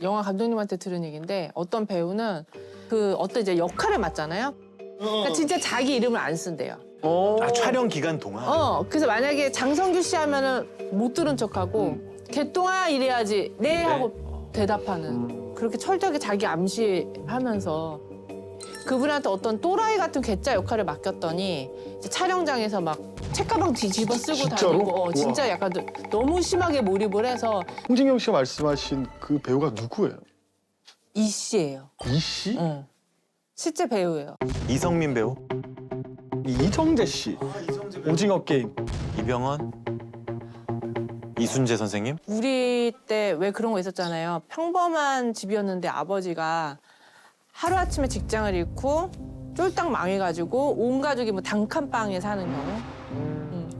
영화 감독님한테 들은 얘기인데 어떤 배우는 그 어떤 이제 역할을 맡잖아요. 그러니까 진짜 자기 이름을 안 쓴대요. 아, 촬영 기간 동안? 그래서 만약에 장성규 씨 하면은 못 들은 척하고 개똥아 이래야지 네 하고 대답하는 그렇게 철저하게 자기 암시하면서 그분한테 어떤 또라이 같은 괴짜 역할을 맡겼더니 이제 촬영장에서 막 책가방 뒤집어 쓰고 진짜로? 다니고 진짜 약간 너무 심하게 몰입을 해서 홍진경 씨가 말씀하신 그 배우가 누구예요? 이 씨예요. 이 씨? 응. 실제 배우예요. 이성민 배우, 이정재 씨. 오징어 게임. 이병헌, 이순재 선생님. 우리 때 왜 그런 거 있었잖아요. 평범한 집이었는데 아버지가 하루아침에 직장을 잃고 쫄딱 망해가지고 온 가족이 뭐 단칸방에 사는 경우.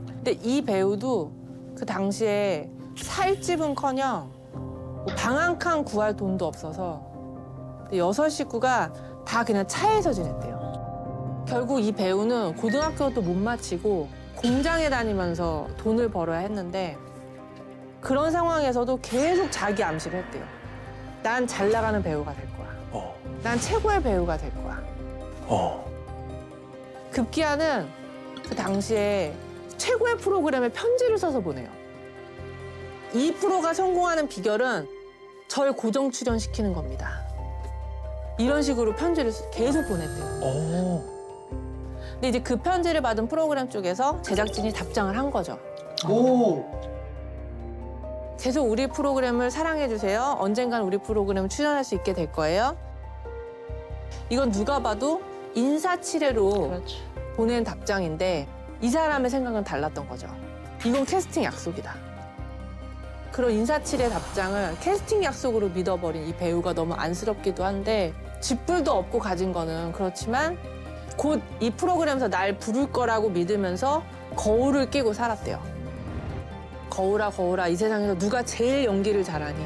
근데 이 배우도 그 당시에 살 집은커녕 뭐 방 한 칸 구할 돈도 없어서 6식구가 다 그냥 차에서 지냈대요. 결국 이 배우는 고등학교도 못 마치고 공장에 다니면서 돈을 벌어야 했는데 그런 상황에서도 계속 자기 암시를 했대요. 난 잘 나가는 배우가 될 거야. 난 최고의 배우가 될 거야. 급기야는 그 당시에 최고의 프로그램에 편지를 써서 보내요. 이 프로가 성공하는 비결은 절 고정 출연시키는 겁니다. 이런 식으로 편지를 계속 보냈대요. 근데 이제 그 편지를 받은 프로그램 쪽에서 제작진이 답장을 한 거죠. 계속 우리 프로그램을 사랑해주세요. 언젠간 우리 프로그램 출연할 수 있게 될 거예요. 이건 누가 봐도 인사치레로 보낸 답장인데 이 사람의 생각은 달랐던 거죠. 이건 캐스팅 약속이다. 그런 인사치레 답장을 캐스팅 약속으로 믿어버린 이 배우가 너무 안쓰럽기도 한데 쥐뿔도 없고 가진 거는 그렇지만 곧 이 프로그램에서 날 부를 거라고 믿으면서 거울을 끼고 살았대요. 거울아 거울아 이 세상에서 누가 제일 연기를 잘하니.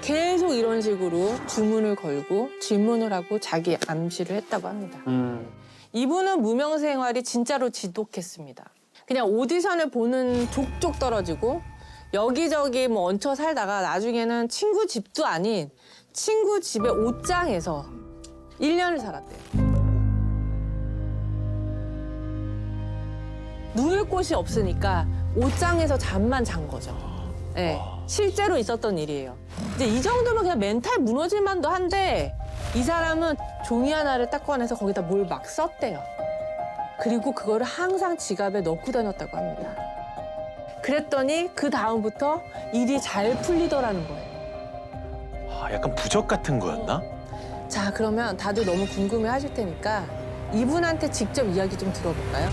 계속 이런 식으로 주문을 걸고 질문을 하고 자기 암시를 했다고 합니다. 이분은 무명 생활이 진짜로 지독했습니다. 그냥 오디션을 보는 족족 떨어지고 여기저기 뭐 얹혀 살다가 나중에는 친구 집도 아닌 친구 집에 옷장에서 1년을 살았대요. 누울 곳이 없으니까 옷장에서 잠만 잔 거죠. 네, 실제로 있었던 일이에요. 이제 이 정도면 그냥 멘탈 무너질 만도 한데 이 사람은 종이 하나를 딱 꺼내서 거기다 뭘 막 썼대요. 그리고 그거를 항상 지갑에 넣고 다녔다고 합니다. 그랬더니 그 다음부터 일이 잘 풀리더라는 거예요. 아, 약간 부적 같은 거였나? 자, 그러면 다들 너무 궁금해 하실 테니까 이분한테 직접 이야기 좀 들어볼까요?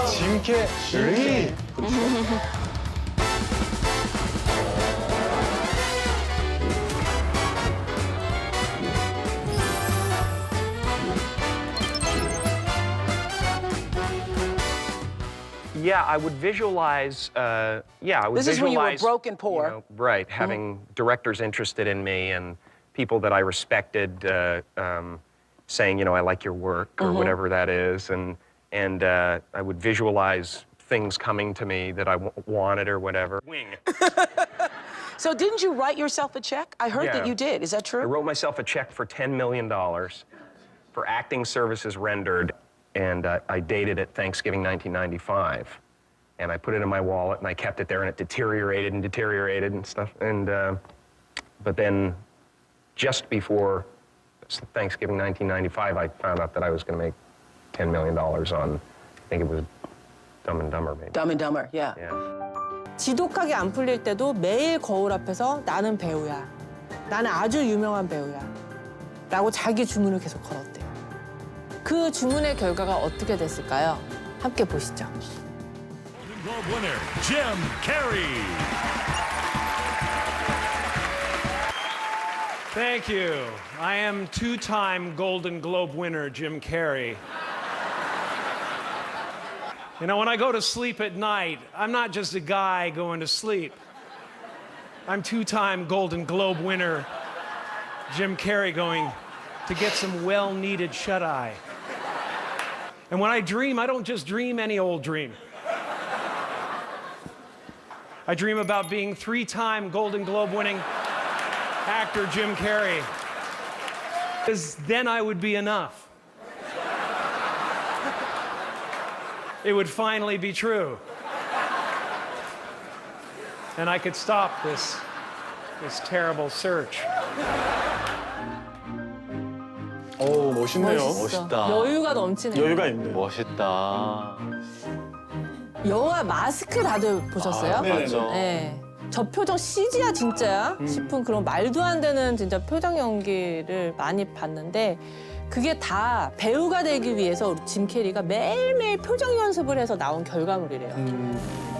짐 캐리. Yeah, I would visualize. I would This is when you were visualize, broke and poor. Right, having directors interested in me and people that I respected saying, I like your work or whatever that is, and I would visualize things coming to me that I wanted or whatever. Wing. So didn't you write yourself a check? I heard Yeah. that you did. Is that I true? wrote myself a check for $10 million for acting services rendered, and I dated it Thanksgiving 1995. And I put it in my wallet, and I kept it there, and it deteriorated and stuff. And but then, just before Thanksgiving 1995, I found out that I was going to make $10 million on, I think it was Dumb and Dumber, maybe. Dumb and Dumber, yeah. Yeah. 지독하게 안 풀릴 때도 매일 거울 앞에서 나는 배우야. 나는 아주 유명한 배우야. 라고 자기 주문을 계속 걸었대요. 그 주문의 결과가 어떻게 됐을까요? 함께 보시죠. Golden Globe winner, Jim Carrey. Thank you. I am two-time Golden Globe winner Jim Carrey. When I go to sleep at night, I'm not just a guy going to sleep. I'm two-time Golden Globe winner Jim Carrey going to get some well-needed shut-eye. And when I dream, I don't just dream any old dream. I dream about being 3-time Golden Globe winning actor Jim Carrey. Because then I would be enough. It would finally be true. And I could stop this terrible search. 오, 멋있네요. 멋있다. 여유가 넘치네요. 여유가 있네. 멋있다. 영화 마스크 다들 보셨어요? 네네. 맞죠. 네. 저 표정 CG야 진짜야? 싶은 그런 말도 안 되는 진짜 표정 연기를 많이 봤는데 그게 다 배우가 되기 위해서 우리 짐 캐리가 매일매일 표정 연습을 해서 나온 결과물이래요.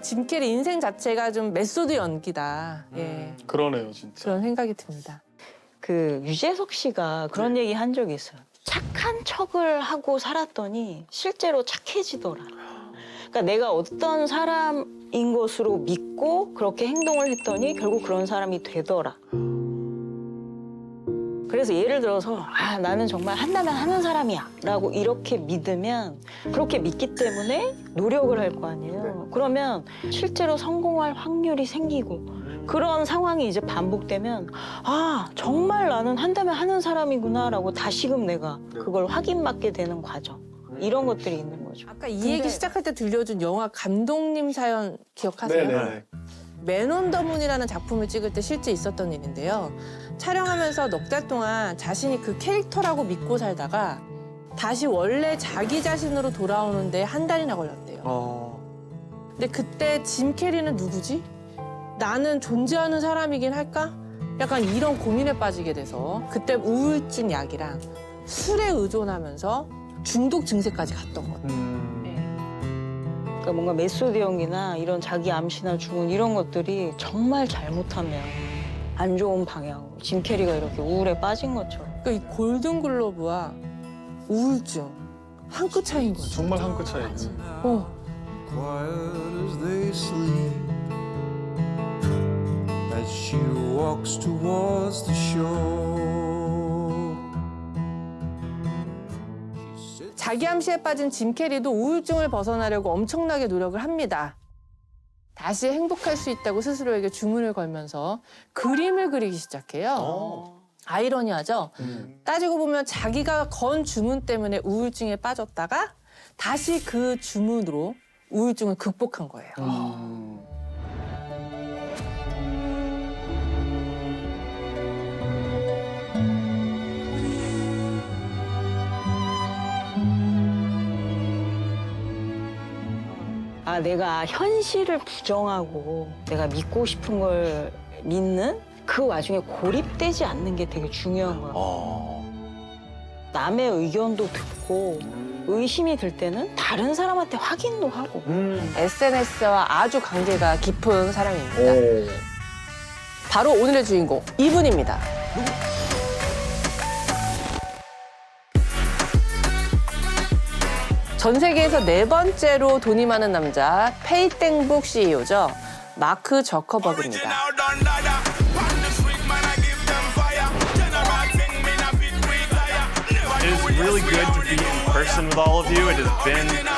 짐 캐리 인생 자체가 좀 메소드 연기다. 예. 그러네요, 진짜. 그런 생각이 듭니다. 그 유재석 씨가 그런 얘기 한 적이 있어요. 착한 척을 하고 살았더니 실제로 착해지더라. 그러니까 내가 어떤 사람인 것으로 믿고 그렇게 행동을 했더니 결국 그런 사람이 되더라. 그래서 예를 들어서 나는 정말 한다면 하는 사람이야 라고 이렇게 믿으면 그렇게 믿기 때문에 노력을 할 거 아니에요. 그러면 실제로 성공할 확률이 생기고 그런 상황이 이제 반복되면 정말 나는 한다면 하는 사람이구나 라고 다시금 내가 그걸 확인받게 되는 과정. 이런 것들이 있는 거죠. 아까 이 얘기 시작할 때 들려준 영화 감독님 사연 기억하세요? 네네. 맨 온 더 문이라는 작품을 찍을 때 실제 있었던 일인데요. 촬영하면서 넉 달 동안 자신이 그 캐릭터라고 믿고 살다가 다시 원래 자기 자신으로 돌아오는데 한 달이나 걸렸대요. 근데 그때 짐 캐리는 누구지? 나는 존재하는 사람이긴 할까? 약간 이런 고민에 빠지게 돼서 그때 우울증 약이랑 술에 의존하면서 중독 증세까지 갔던 거예요. 그러니까 뭔가 메소드 연기나 이런 자기 암시나 주문 이런 것들이 정말 잘못하면 안 좋은 방향으로 짐 캐리가 이렇게 우울에 빠진 것처럼. 그러니까 이 골든글로브와 우울증 한 끗 차이인 거죠. 정말 한 끗 차이. Quiet as they sleep, as she walks towards the shore. 자기 암시에 빠진 짐 캐리도 우울증을 벗어나려고 엄청나게 노력을 합니다. 다시 행복할 수 있다고 스스로에게 주문을 걸면서 그림을 그리기 시작해요. 아이러니하죠? 따지고 보면 자기가 건 주문 때문에 우울증에 빠졌다가 다시 그 주문으로 우울증을 극복한 거예요. 내가 현실을 부정하고 내가 믿고 싶은 걸 믿는 그 와중에 고립되지 않는 게 되게 중요한 거야. 남의 의견도 듣고 의심이 들 때는 다른 사람한테 확인도 하고. SNS와 아주 관계가 깊은 사람입니다. 바로 오늘의 주인공 이분입니다. 전 세계에서 4번째로 돈이 많은 남자 페이땡북 CEO죠. 마크 저커버그입니다. It is really good to be in person with all of you. It has been quite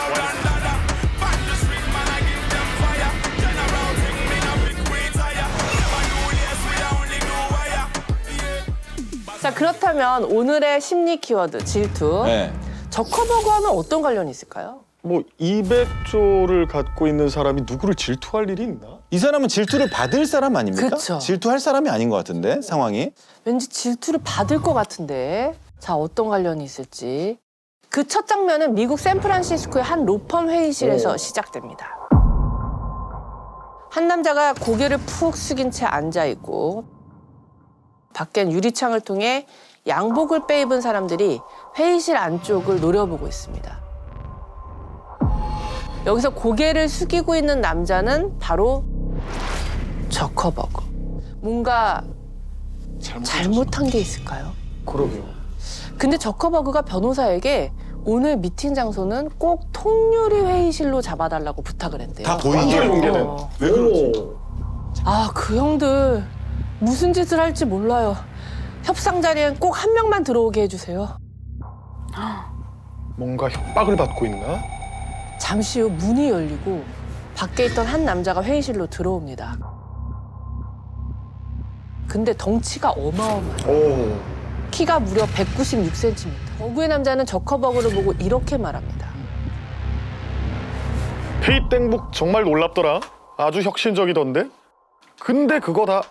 자, 그렇다면 오늘의 심리 키워드 질투. 네. 저커버그와는 어떤 관련이 있을까요? 뭐 200조를 갖고 있는 사람이 누구를 질투할 일이 있나? 이 사람은 질투를 받을 사람 아닙니까? 그쵸. 질투할 사람이 아닌 것 같은데 상황이. 왠지 질투를 받을 것 같은데. 자, 어떤 관련이 있을지. 그 첫 장면은 미국 샌프란시스코의 한 로펌 회의실에서 시작됩니다. 한 남자가 고개를 푹 숙인 채 앉아있고 밖엔 유리창을 통해 양복을 빼입은 사람들이 회의실 안쪽을 노려보고 있습니다. 여기서 고개를 숙이고 있는 남자는 바로 저커버그. 뭔가 잘못한 게 있을까요? 그러게요. 근데 저커버그가 변호사에게 오늘 미팅 장소는 꼭 통유리 회의실로 잡아달라고 부탁을 했대요. 다 보이게. 완전히 공개된. 어. 왜 그러지? 아, 그 형들 무슨 짓을 할지 몰라요. 협상 자리엔 꼭 한 명만 들어오게 해주세요. 뭔가 협박을 받고 있나? 잠시 후 문이 열리고 밖에 있던 한 남자가 회의실로 들어옵니다. 근데 덩치가 어마어마해요. 오. 키가 무려 196cm. 버그의 남자는 저커버그를 보고 이렇게 말합니다. 페이땡북 정말 놀랍더라. 아주 혁신적이던데. 근데 그거 다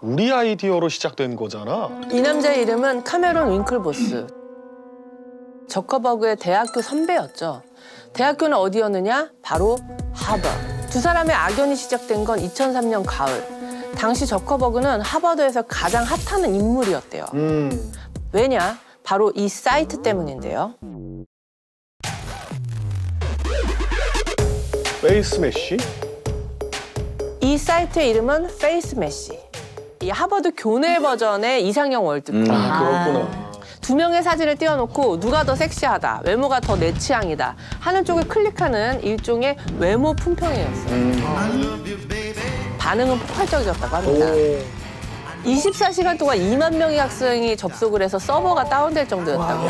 우리 아이디어로 시작된 거잖아. 이 남자의 이름은 카메론 윙클보스. 저커버그의 대학교 선배였죠. 대학교는 어디였느냐? 바로 하버드. 두 사람의 악연이 시작된 건 2003년 가을. 당시 저커버그는 하버드에서 가장 핫하는 인물이었대요. 왜냐? 바로 이 사이트 때문인데요. 페이스매시? 이 사이트의 이름은 페이스매시. 이 하버드 교내 버전의 이상형 월드컵. 그렇구나. 두 명의 사진을 띄워놓고 누가 더 섹시하다, 외모가 더 내 취향이다 하는 쪽을 클릭하는 일종의 외모 품평회였어요. 반응은 폭발적이었다고 합니다. 24시간 동안 2만 명의 학생이 접속을 해서 서버가 다운될 정도였다고.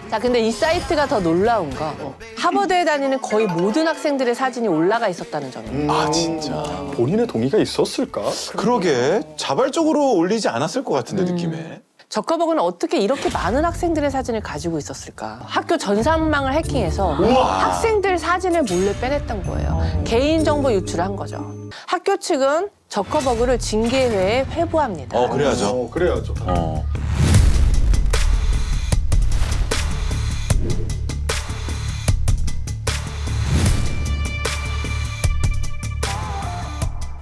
자, 근데 이 사이트가 더 놀라운 거 하버드에 다니는 거의 모든 학생들의 사진이 올라가 있었다는 점입니다. 아 진짜. 본인의 동의가 있었을까? 그러게 자발적으로 올리지 않았을 것 같은데 느낌에. 저커버그는 어떻게 이렇게 많은 학생들의 사진을 가지고 있었을까? 학교 전산망을 해킹해서 학생들 사진을 몰래 빼냈던 거예요. 개인정보 유출을 한 거죠. 학교 측은 저커버그를 징계회에 회부합니다. 그래야죠. 그래야죠.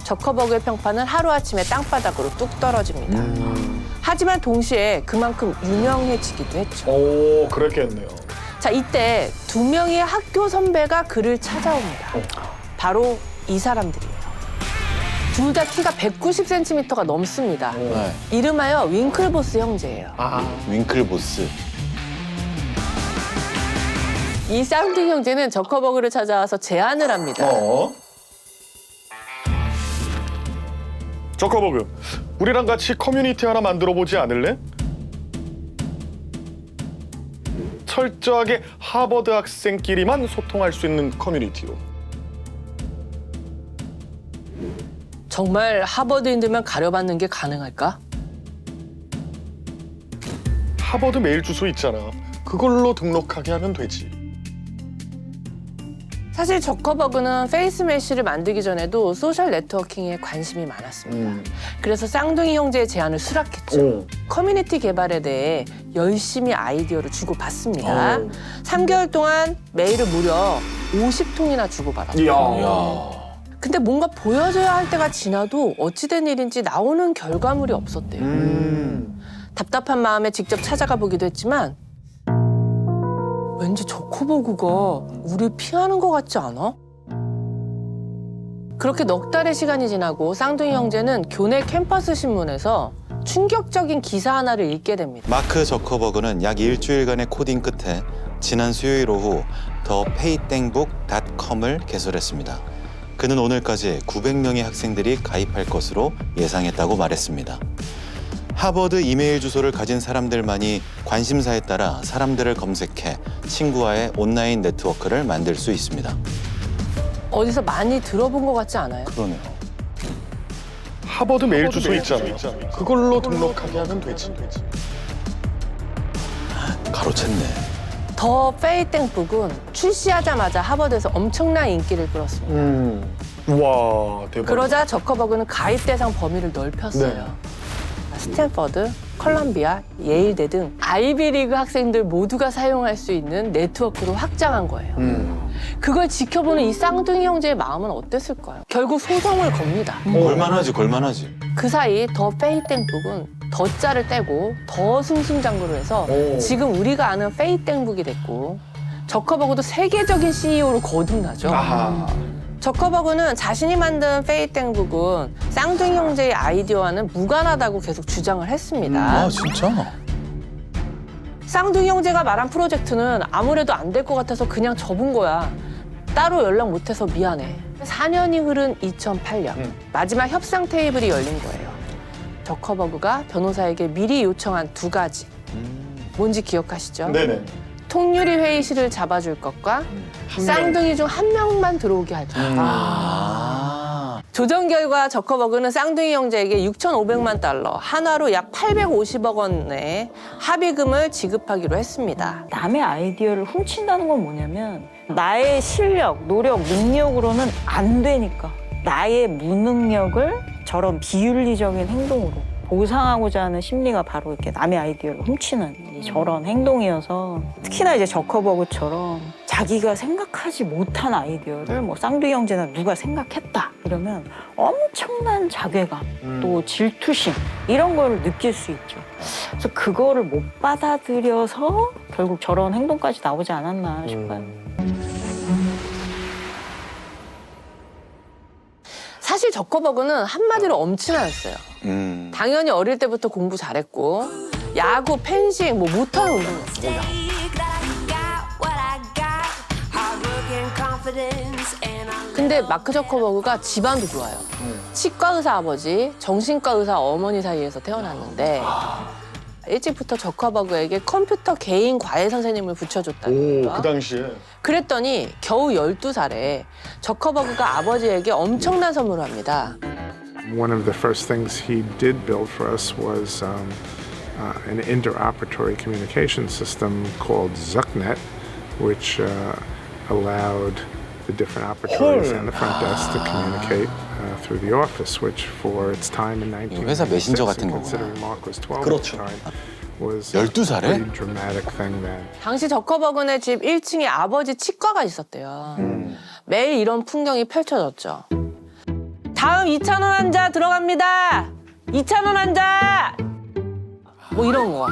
저커버그의 평판은 하루아침에 땅바닥으로 뚝 떨어집니다. 하지만 동시에 그만큼 유명해지기도 했죠. 오, 그랬겠네요. 자, 이때 두 명의 학교 선배가 그를 찾아옵니다. 바로 이 사람들이에요. 둘 다 키가 190cm가 넘습니다. 네. 이름하여 윙클보스 형제예요. 윙클보스. 이 쌍둥이 형제는 저커버그를 찾아와서 제안을 합니다. 저커버그, 우리랑 같이 커뮤니티 하나 만들어보지 않을래? 철저하게 하버드 학생끼리만 소통할 수 있는 커뮤니티로. 정말 하버드인들만 가려받는 게 가능할까? 하버드 메일 주소 있잖아. 그걸로 등록하게 하면 되지. 사실 저커버그는 페이스매시를 만들기 전에도 소셜 네트워킹에 관심이 많았습니다. 그래서 쌍둥이 형제의 제안을 수락했죠. 커뮤니티 개발에 대해 열심히 아이디어를 주고받습니다. 3개월 동안 메일을 무려 50통이나 주고받았어요. 근데 뭔가 보여줘야 할 때가 지나도 어찌된 일인지 나오는 결과물이 없었대요. 답답한 마음에 직접 찾아가 보기도 했지만 왠지 저커버그가 우리 피하는 것 같지 않아? 그렇게 넉 달의 시간이 지나고 쌍둥이 형제는 교내 캠퍼스 신문에서 충격적인 기사 하나를 읽게 됩니다. 마크 저커버그는 약 일주일간의 코딩 끝에 지난 수요일 오후 더 페이땡북.com을 개설했습니다. 그는 오늘까지 900명의 학생들이 가입할 것으로 예상했다고 말했습니다. 하버드 이메일 주소를 가진 사람들만이 관심사에 따라 사람들을 검색해 친구와의 온라인 네트워크를 만들 수 있습니다. 어디서 많이 들어본 것 같지 않아요? 그러네요. 하버드 메일 주소 있잖아. 그걸로 등록하게 하면 되지. 가로챘네. 더 페이땡북은 출시하자마자 하버드에서 엄청난 인기를 끌었습니다. 와, 대박. 그러자 저커버그는 가입 대상 범위를 넓혔어요. 스탠퍼드, 컬럼비아, 예일대 등 아이비리그 학생들 모두가 사용할 수 있는 네트워크로 확장한 거예요. 그걸 지켜보는 이 쌍둥이 형제의 마음은 어땠을까요? 결국 소송을 겁니다. 걸만하지. 그 사이 더 페이땡북은 더자를 떼고 더 승승장구를 해서 지금 우리가 아는 페이땡북이 됐고 저커버그도 세계적인 CEO로 거듭나죠. 저커버그는 자신이 만든 페이땡북은 쌍둥이 형제의 아이디어와는 무관하다고 계속 주장을 했습니다. 진짜? 쌍둥이 형제가 말한 프로젝트는 아무래도 안 될 것 같아서 그냥 접은 거야. 따로 연락 못해서 미안해. 4년이 흐른 2008년 마지막 협상 테이블이 열린 거예요. 저커버그가 변호사에게 미리 요청한 2가지. 뭔지 기억하시죠? 네네. 통유리 회의실을 잡아줄 것과 쌍둥이 중 한 명만 들어오게 할 것. 조정 결과 저커버그는 쌍둥이 형제에게 6,500만 달러, 한화로 약 850억 원의 합의금을 지급하기로 했습니다. 남의 아이디어를 훔친다는 건 뭐냐면 나의 실력, 노력, 능력으로는 안 되니까 나의 무능력을 저런 비윤리적인 행동으로 보상하고자 하는 심리가 바로 이렇게 남의 아이디어를 훔치는 이 저런 행동이어서 특히나 이제 저커버그처럼 자기가 생각하지 못한 아이디어를 뭐 쌍둥이 형제나 누가 생각했다 이러면 엄청난 자괴감 또 질투심 이런 거를 느낄 수 있죠. 그래서 그거를 못 받아들여서 결국 저런 행동까지 나오지 않았나 싶어요. 사실 저커버그는 한마디로 엄친아였어요. 당연히 어릴 때부터 공부 잘했고 야구, 펜싱, 뭐 못하는 운동 몰라. 근데 마크 저커버그가 집안도 좋아요. 치과 의사 아버지, 정신과 의사 어머니 사이에서 태어났는데 일찍부터 저커버그에게 컴퓨터 개인 과외 선생님을 붙여줬다는 거예요. 그 당시에. 그랬더니 겨우 12살에 저커버그가 아버지에게 엄청난 선물을 합니다. One of the first things he did build for us was an interoperatory communication system called ZuckNet, which allowed the different operatories and the front desk to communicate through the office, which for its time in 회사 메신저 1996, 같은 and 거구나. considering Mark was 12 그렇죠. at the time, was 12살에? a pretty dramatic thing then. 당시 저커버그네 집 1층에 아버지 치과가 있었대요. 매일 이런 풍경이 펼쳐졌죠. 다음 2,000원 환자 들어갑니다. 2,000원 환자. 뭐 이런 거.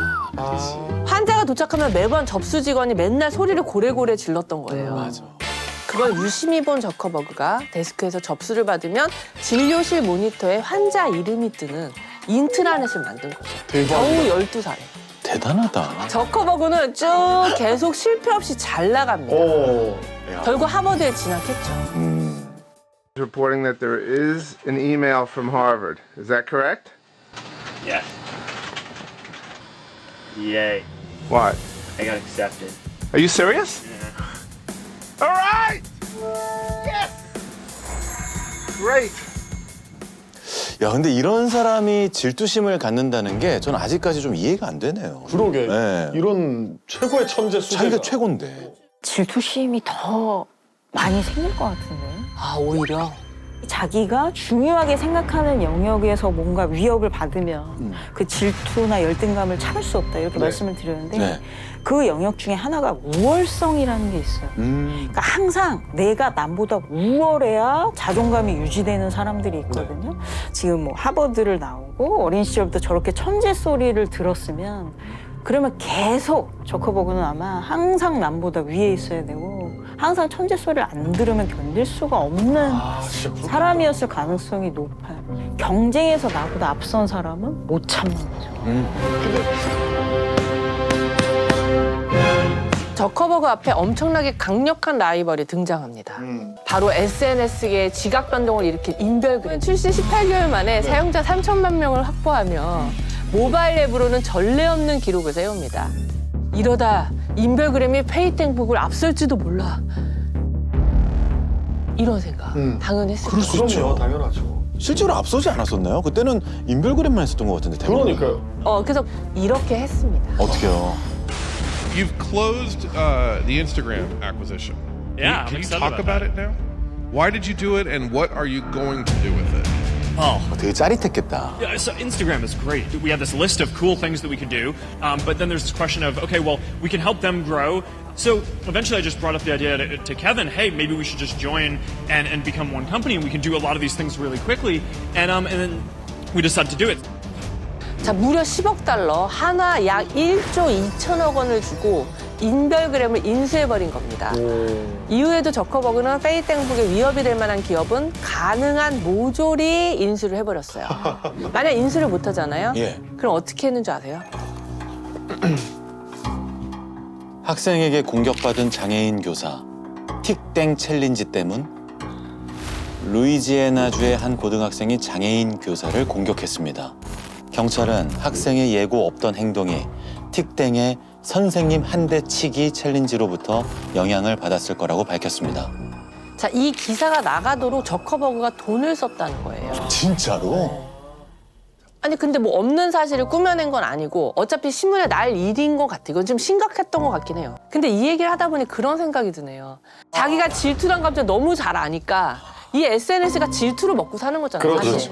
환자가 도착하면 매번 접수 직원이 맨날 소리를 고래고래 질렀던 거예요. 맞아. 그걸 유심히 본 저커버그가 데스크에서 접수를 받으면 진료실 모니터에 환자 이름이 뜨는 인트라넷을 만든 거죠. 대박이다. 겨우 12살에. 대단하다. 저커버그는 쭉 계속 실패 없이 잘 나갑니다. 오. 결국 하버드에 진학했죠. Reporting that there is an email from Harvard. Is that correct? Yeah. Yay. What? I got accepted. Are you serious? All right! Yes! Great! 야, 근데 이런 사람이 질투심을 갖는다는 게 저는 아직까지 좀 이해가 안 되네요. 그러게. 네. 이런 최고의 천재 수재가. 자기가 최고인데. 질투심이 더 많이 생길 것 같은데. 아, 오히려. 자기가 중요하게 생각하는 영역에서 뭔가 위협을 받으면 그 질투나 열등감을 참을 수 없다 이렇게 말씀을 드렸는데 네. 그 영역 중에 하나가 우월성이라는 게 있어요. 그러니까 항상 내가 남보다 우월해야 자존감이 유지되는 사람들이 있거든요. 지금 뭐 하버드를 나오고 어린 시절부터 저렇게 천재 소리를 들었으면 그러면 계속 저커버그는 아마 항상 남보다 위에 있어야 되고 항상 천재 소리를 안 들으면 견딜 수가 없는 사람이었을 가능성이 높아요. 경쟁에서 나보다 앞선 사람은 못 참는 거죠. 저커버그 앞에 엄청나게 강력한 라이벌이 등장합니다. 바로 SNS계의 지각 변동을 일으킨 인별그램. 출시 18개월 만에 사용자 3천만 명을 확보하며 모바일 앱으로는 전례 없는 기록을 세웁니다. 이러다 인별그램이 페이땡북을 앞설지도 몰라. 이런 생각 당연히 했을 그럴 수 거예요. 있죠. 당연하죠. 실제로 앞서지 않았었나요? 그때는 인별그램만 했었던 것 같은데. 대부분. 그러니까요. 그래서 이렇게 했습니다. 어떻게요? You've closed the Instagram acquisition. Yeah, I'm Can you excited talk about it now? Why did you do it, and what are you going to do with it? Oh. 되게 짜릿했겠다. Yeah, so Instagram is great. We have this list of cool things that we could do, but then there's this question of, okay, well, we can help them grow. So eventually I just brought up the idea to Kevin, hey, maybe we should just join and become one company, and we can do a lot of these things really quickly. And then we decided to do it. 자, 무려 10억 달러, 한화 약 1조 2천억 원을 주고 인별그램을 인수해버린 겁니다. 이후에도 저커버그는 페이땡북에 위협이 될 만한 기업은 가능한 모조리 인수를 해버렸어요. 만약 인수를 못하잖아요? 예. 그럼 어떻게 했는 줄 아세요? 학생에게 공격받은 장애인 교사, 틱땡 챌린지 때문 루이지애나주의 한 고등학생이 장애인 교사를 공격했습니다. 경찰은 학생의 예고 없던 행동이 틱땡의 선생님 한 대 치기 챌린지로부터 영향을 받았을 거라고 밝혔습니다. 자, 이 기사가 나가도록 저커버그가 돈을 썼다는 거예요. 진짜로? 아니 근데 뭐 없는 사실을 꾸며낸 건 아니고 어차피 신문에 날 일인 것 같아. 이건 좀 심각했던 것 같긴 해요. 근데 이 얘기를 하다 보니 그런 생각이 드네요. 자기가 질투란 감정 너무 잘 아니까 이 SNS가 질투를 먹고 사는 거잖아요. 그렇죠. 사실.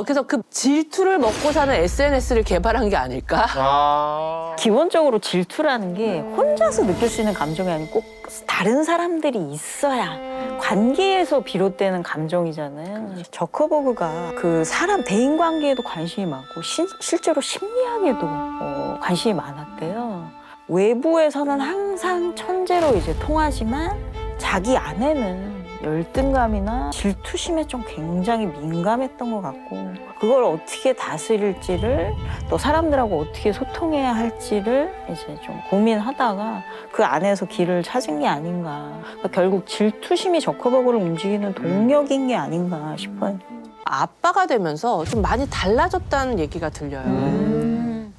그래서 그 질투를 먹고 사는 SNS를 개발한 게 아닐까? 기본적으로 질투라는 게 혼자서 느낄 수 있는 감정이 아니고 꼭 다른 사람들이 있어야 관계에서 비롯되는 감정이잖아요. 저커버그가 그 사람 대인관계에도 관심이 많고 실제로 심리학에도 관심이 많았대요. 외부에서는 항상 천재로 이제 통하지만 자기 안에는 열등감이나 질투심에 좀 굉장히 민감했던 것 같고 그걸 어떻게 다스릴지를 또 사람들하고 어떻게 소통해야 할지를 이제 좀 고민하다가 그 안에서 길을 찾은 게 아닌가. 그러니까 결국 질투심이 저커버그를 움직이는 동력인 게 아닌가 싶어요. 아빠가 되면서 좀 많이 달라졌다는 얘기가 들려요.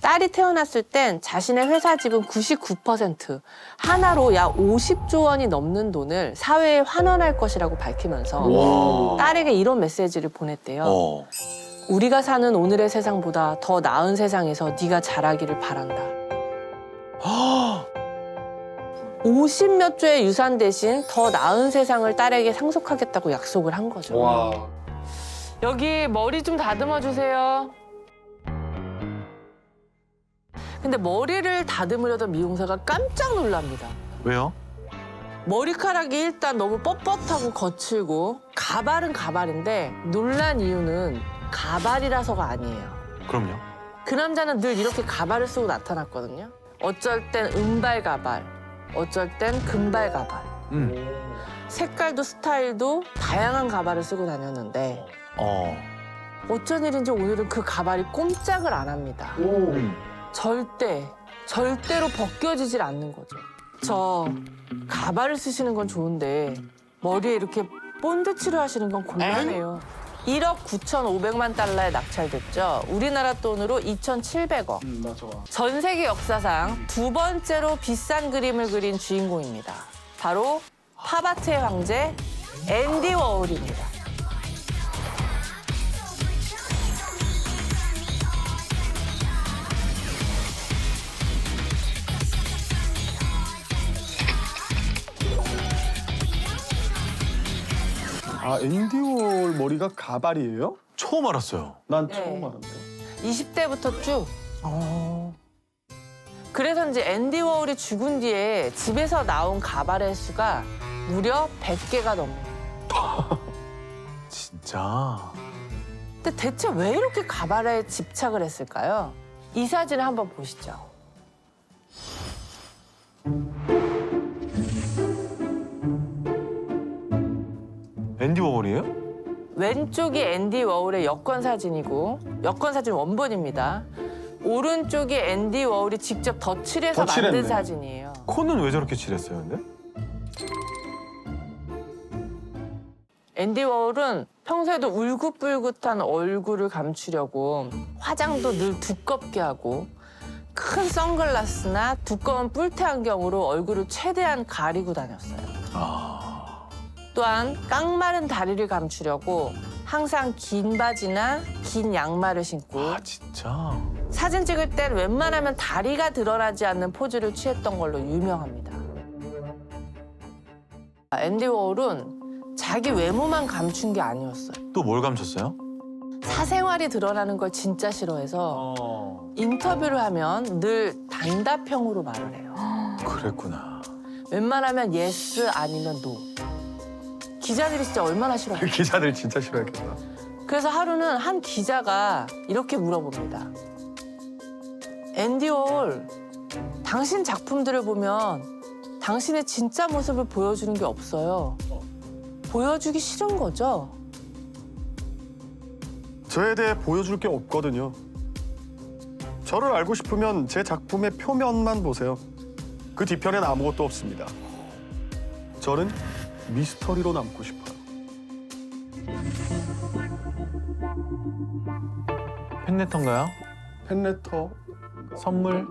딸이 태어났을 땐 자신의 회사 지분 99% 하나로 약 50조 원이 넘는 돈을 사회에 환원할 것이라고 밝히면서 와. 딸에게 이런 메시지를 보냈대요. 우리가 사는 오늘의 세상보다 더 나은 세상에서 네가 자라기를 바란다. 50몇 조의 유산 대신 더 나은 세상을 딸에게 상속하겠다고 약속을 한 거죠. 와. 여기 머리 좀 다듬어 주세요. 근데 머리를 다듬으려던 미용사가 깜짝 놀랍니다. 왜요? 머리카락이 일단 너무 뻣뻣하고 거칠고 가발은 가발인데 놀란 이유는 가발이라서가 아니에요. 그럼요. 그 남자는 늘 이렇게 가발을 쓰고 나타났거든요. 어쩔 땐 은발 가발, 어쩔 땐 금발 가발. 색깔도 스타일도 다양한 가발을 쓰고 다녔는데 어쩐 일인지 오늘은 그 가발이 꼼짝을 안 합니다. 절대로 벗겨지질 않는 거죠. 저 가발을 쓰시는 건 좋은데 머리에 이렇게 본드 치료하시는 건 곤란해요. 1억 9,500만 달러에 낙찰됐죠. 우리나라 돈으로 2,700억. 전 세계 역사상 두 번째로 비싼 그림을 그린 주인공입니다. 바로 팝아트의 황제 앤디 워홀입니다. 아, 앤디 워홀 머리가 가발이에요? 처음 알았어요. 난 네. 처음 알았네. 20대부터 쭉. 그래서 이제 앤디 워홀이 죽은 뒤에 집에서 나온 가발의 수가 무려 100개가 넘어요. 진짜. 근데 대체 왜 이렇게 가발에 집착을 했을까요? 이 사진을 한번 보시죠. 앤디 워홀이에요? 왼쪽이 앤디 워홀의 여권 사진이고 여권 사진 원본입니다. 오른쪽이 än디 워홀이 직접 덧칠해서 만든 사진이에요. 코는 왜 저렇게 칠했어요, 근데? 앤디 워홀은 평소에도 울긋불긋한 얼굴을 감추려고 화장도 늘 두껍게 하고 큰 선글라스나 두꺼운 뿔테 안경으로 얼굴을 최대한 가리고 다녔어요. 또한 깡마른 다리를 감추려고 항상 긴 바지나 긴 양말을 신고 진짜? 사진 찍을 땐 웬만하면 다리가 드러나지 않는 포즈를 취했던 걸로 유명합니다. 앤디 워홀은 자기 외모만 감춘 게 아니었어요. 또 뭘 감췄어요? 사생활이 드러나는 걸 진짜 싫어해서 인터뷰를 하면 늘 단답형으로 말을 해요. 그랬구나. 웬만하면 예스 아니면 노. 기자들이 진짜 얼마나 싫어해요. 기자들 진짜 싫어했겠다. 그래서 하루는 한 기자가 이렇게 물어봅니다. 앤디 워홀, 당신 작품들을 보면 당신의 진짜 모습을 보여주는 게 없어요. 보여주기 싫은 거죠? 저에 대해 보여줄 게 없거든요. 저를 알고 싶으면 제 작품의 표면만 보세요. 그 뒤편엔 아무것도 없습니다. 저는 미스터리로 남고 싶어요. 팬레터인가요? 팬레터. 선물?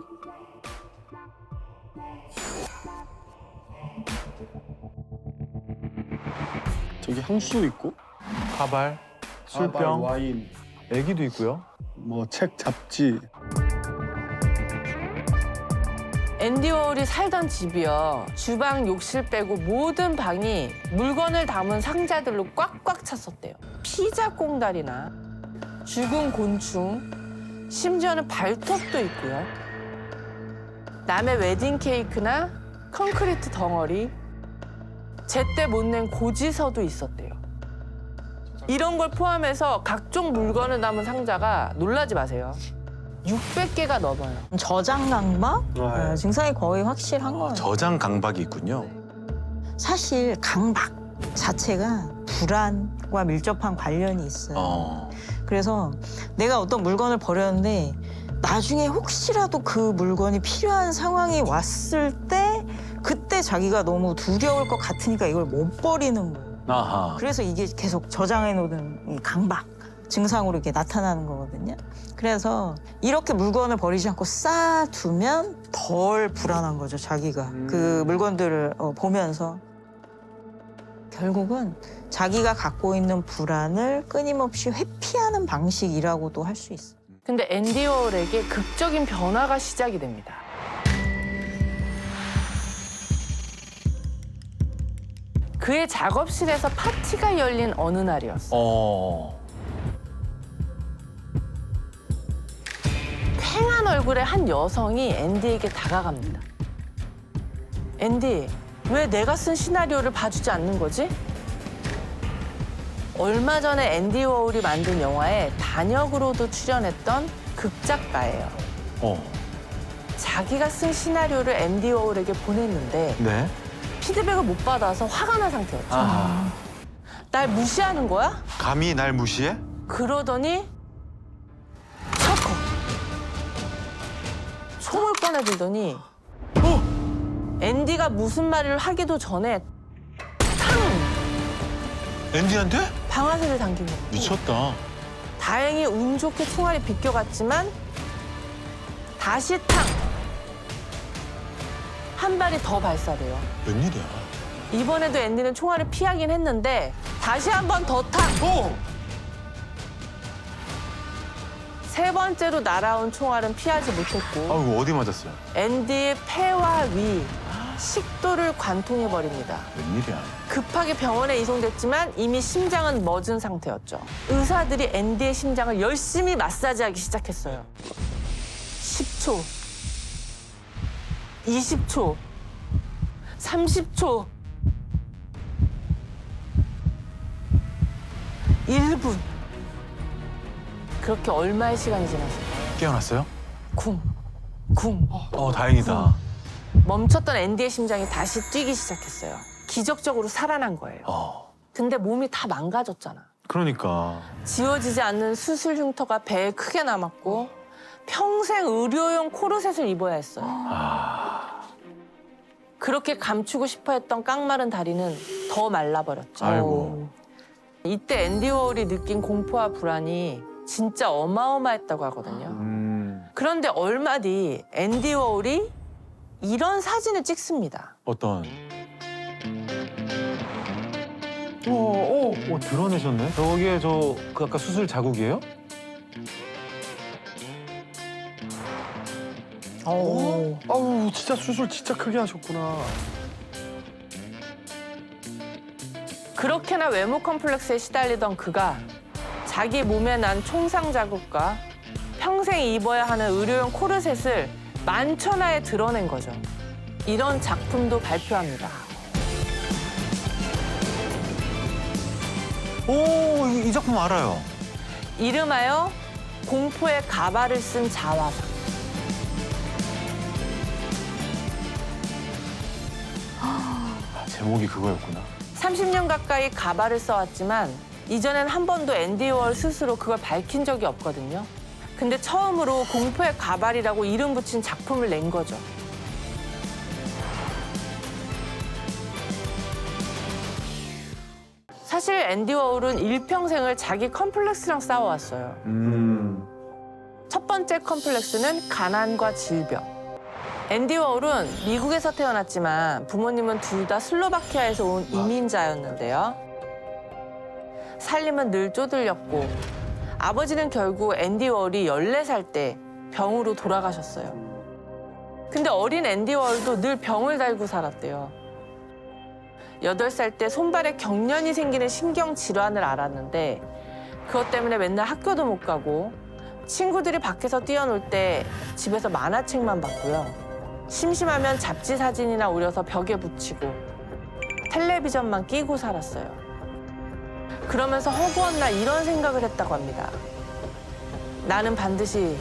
저기 향수도 있고, 가발, 술병, 가발, 와인, 애기도 있고요. 뭐 책, 잡지. 앤디 워홀이 살던 집이요. 주방, 욕실 빼고 모든 방이 물건을 담은 상자들로 꽉꽉 찼었대요. 피자 꽁다리나 죽은 곤충, 심지어는 발톱도 있고요. 남의 웨딩 케이크나 콘크리트 덩어리, 제때 못 낸 고지서도 있었대요. 이런 걸 포함해서 각종 물건을 담은 상자가 놀라지 마세요. 600개가 넘어요. 저장 강박? 증상이 거의 확실한 거예요. 저장 강박이 있군요. 사실 강박 자체가 불안과 밀접한 관련이 있어요. 그래서 내가 어떤 물건을 버렸는데 나중에 혹시라도 그 물건이 필요한 상황이 왔을 때 그때 자기가 너무 두려울 것 같으니까 이걸 못 버리는 거예요. 아하. 그래서 이게 계속 저장해 놓는 이 강박 증상으로 이렇게 나타나는 거거든요. 그래서 이렇게 물건을 버리지 않고 쌓아두면 덜 불안한 거죠, 자기가. 그 물건들을 보면서. 결국은 자기가 갖고 있는 불안을 끊임없이 회피하는 방식이라고도 할 수 있어요. 근데 앤디 워홀에게 극적인 변화가 시작이 됩니다. 그의 작업실에서 파티가 열린 어느 날이었어요. 팽한 얼굴의 한 여성이 앤디에게 다가갑니다. 앤디, 왜 내가 쓴 시나리오를 봐주지 않는 거지? 얼마 전에 앤디 워홀이 만든 영화에 단역으로도 출연했던 극작가예요. 자기가 쓴 시나리오를 앤디 워홀에게 보냈는데 네. 피드백을 못 받아서 화가 난 상태였죠. 날 무시하는 거야? 감히 날 무시해? 그러더니 척 총을 꺼내들더니 앤디가 무슨 말을 하기도 전에 앤디한테? 방아쇠를 당긴 거예요. 미쳤다. 다행히 운 좋게 총알이 비껴갔지만 다시 탕! 한 발이 더 발사돼요. 웬일이야? 이번에도 앤디는 총알을 피하긴 했는데 다시 한 번 더 탕! 세 번째로 날아온 총알은 피하지 못했고 아이고, 어디 맞았어요? 앤디의 폐와 위, 식도를 관통해버립니다. 웬일이야? 급하게 병원에 이송됐지만 이미 심장은 멎은 상태였죠. 의사들이 앤디의 심장을 열심히 마사지하기 시작했어요. 10초, 20초, 30초, 1분. 그렇게 얼마의 시간이 지났을까요? 깨어났어요? 쿵, 쿵. 다행이다. 멈췄던 앤디의 심장이 다시 뛰기 시작했어요. 기적적으로 살아난 거예요. 근데 몸이 다 망가졌잖아. 그러니까. 지워지지 않는 수술 흉터가 배에 크게 남았고 평생 의료용 코르셋을 입어야 했어요. 그렇게 감추고 싶어 했던 깡마른 다리는 더 말라버렸죠. 아이고. 이때 앤디 워홀이 느낀 공포와 불안이 진짜 어마어마했다고 하거든요. 그런데 얼마 뒤 앤디 워홀이 이런 사진을 찍습니다. 어떤? 드러내셨네. 저게 그 아까 수술 자국이에요? 아우, 진짜 수술 진짜 크게 하셨구나. 그렇게나 외모 컴플렉스에 시달리던 그가 자기 몸에 난 총상 자국과 평생 입어야 하는 의료용 코르셋을 만천하에 드러낸 거죠. 이런 작품도 발표합니다. 이 작품 알아요. 이름하여 공포의 가발을 쓴 자화상. 제목이 그거였구나. 30년 가까이 가발을 써왔지만 이전엔 한 번도 앤디 워홀 스스로 그걸 밝힌 적이 없거든요. 근데 처음으로 공포의 가발이라고 이름 붙인 작품을 낸 거죠. 사실 앤디 워홀은 일평생을 자기 컴플렉스랑 싸워왔어요. 첫 번째 컴플렉스는 가난과 질병. 앤디 워홀은 미국에서 태어났지만 부모님은 둘 다 슬로바키아에서 온 이민자였는데요. 살림은 늘 쪼들렸고 아버지는 결국 앤디 워홀이 14살 때 병으로 돌아가셨어요. 근데 어린 앤디 워홀도 늘 병을 달고 살았대요. 8살 때 손발에 경련이 생기는 신경질환을 앓았는데 그것 때문에 맨날 학교도 못 가고 친구들이 밖에서 뛰어놀 때 집에서 만화책만 봤고요. 심심하면 잡지 사진이나 오려서 벽에 붙이고 텔레비전만 끼고 살았어요. 그러면서 허구한 날 이런 생각을 했다고 합니다. 나는 반드시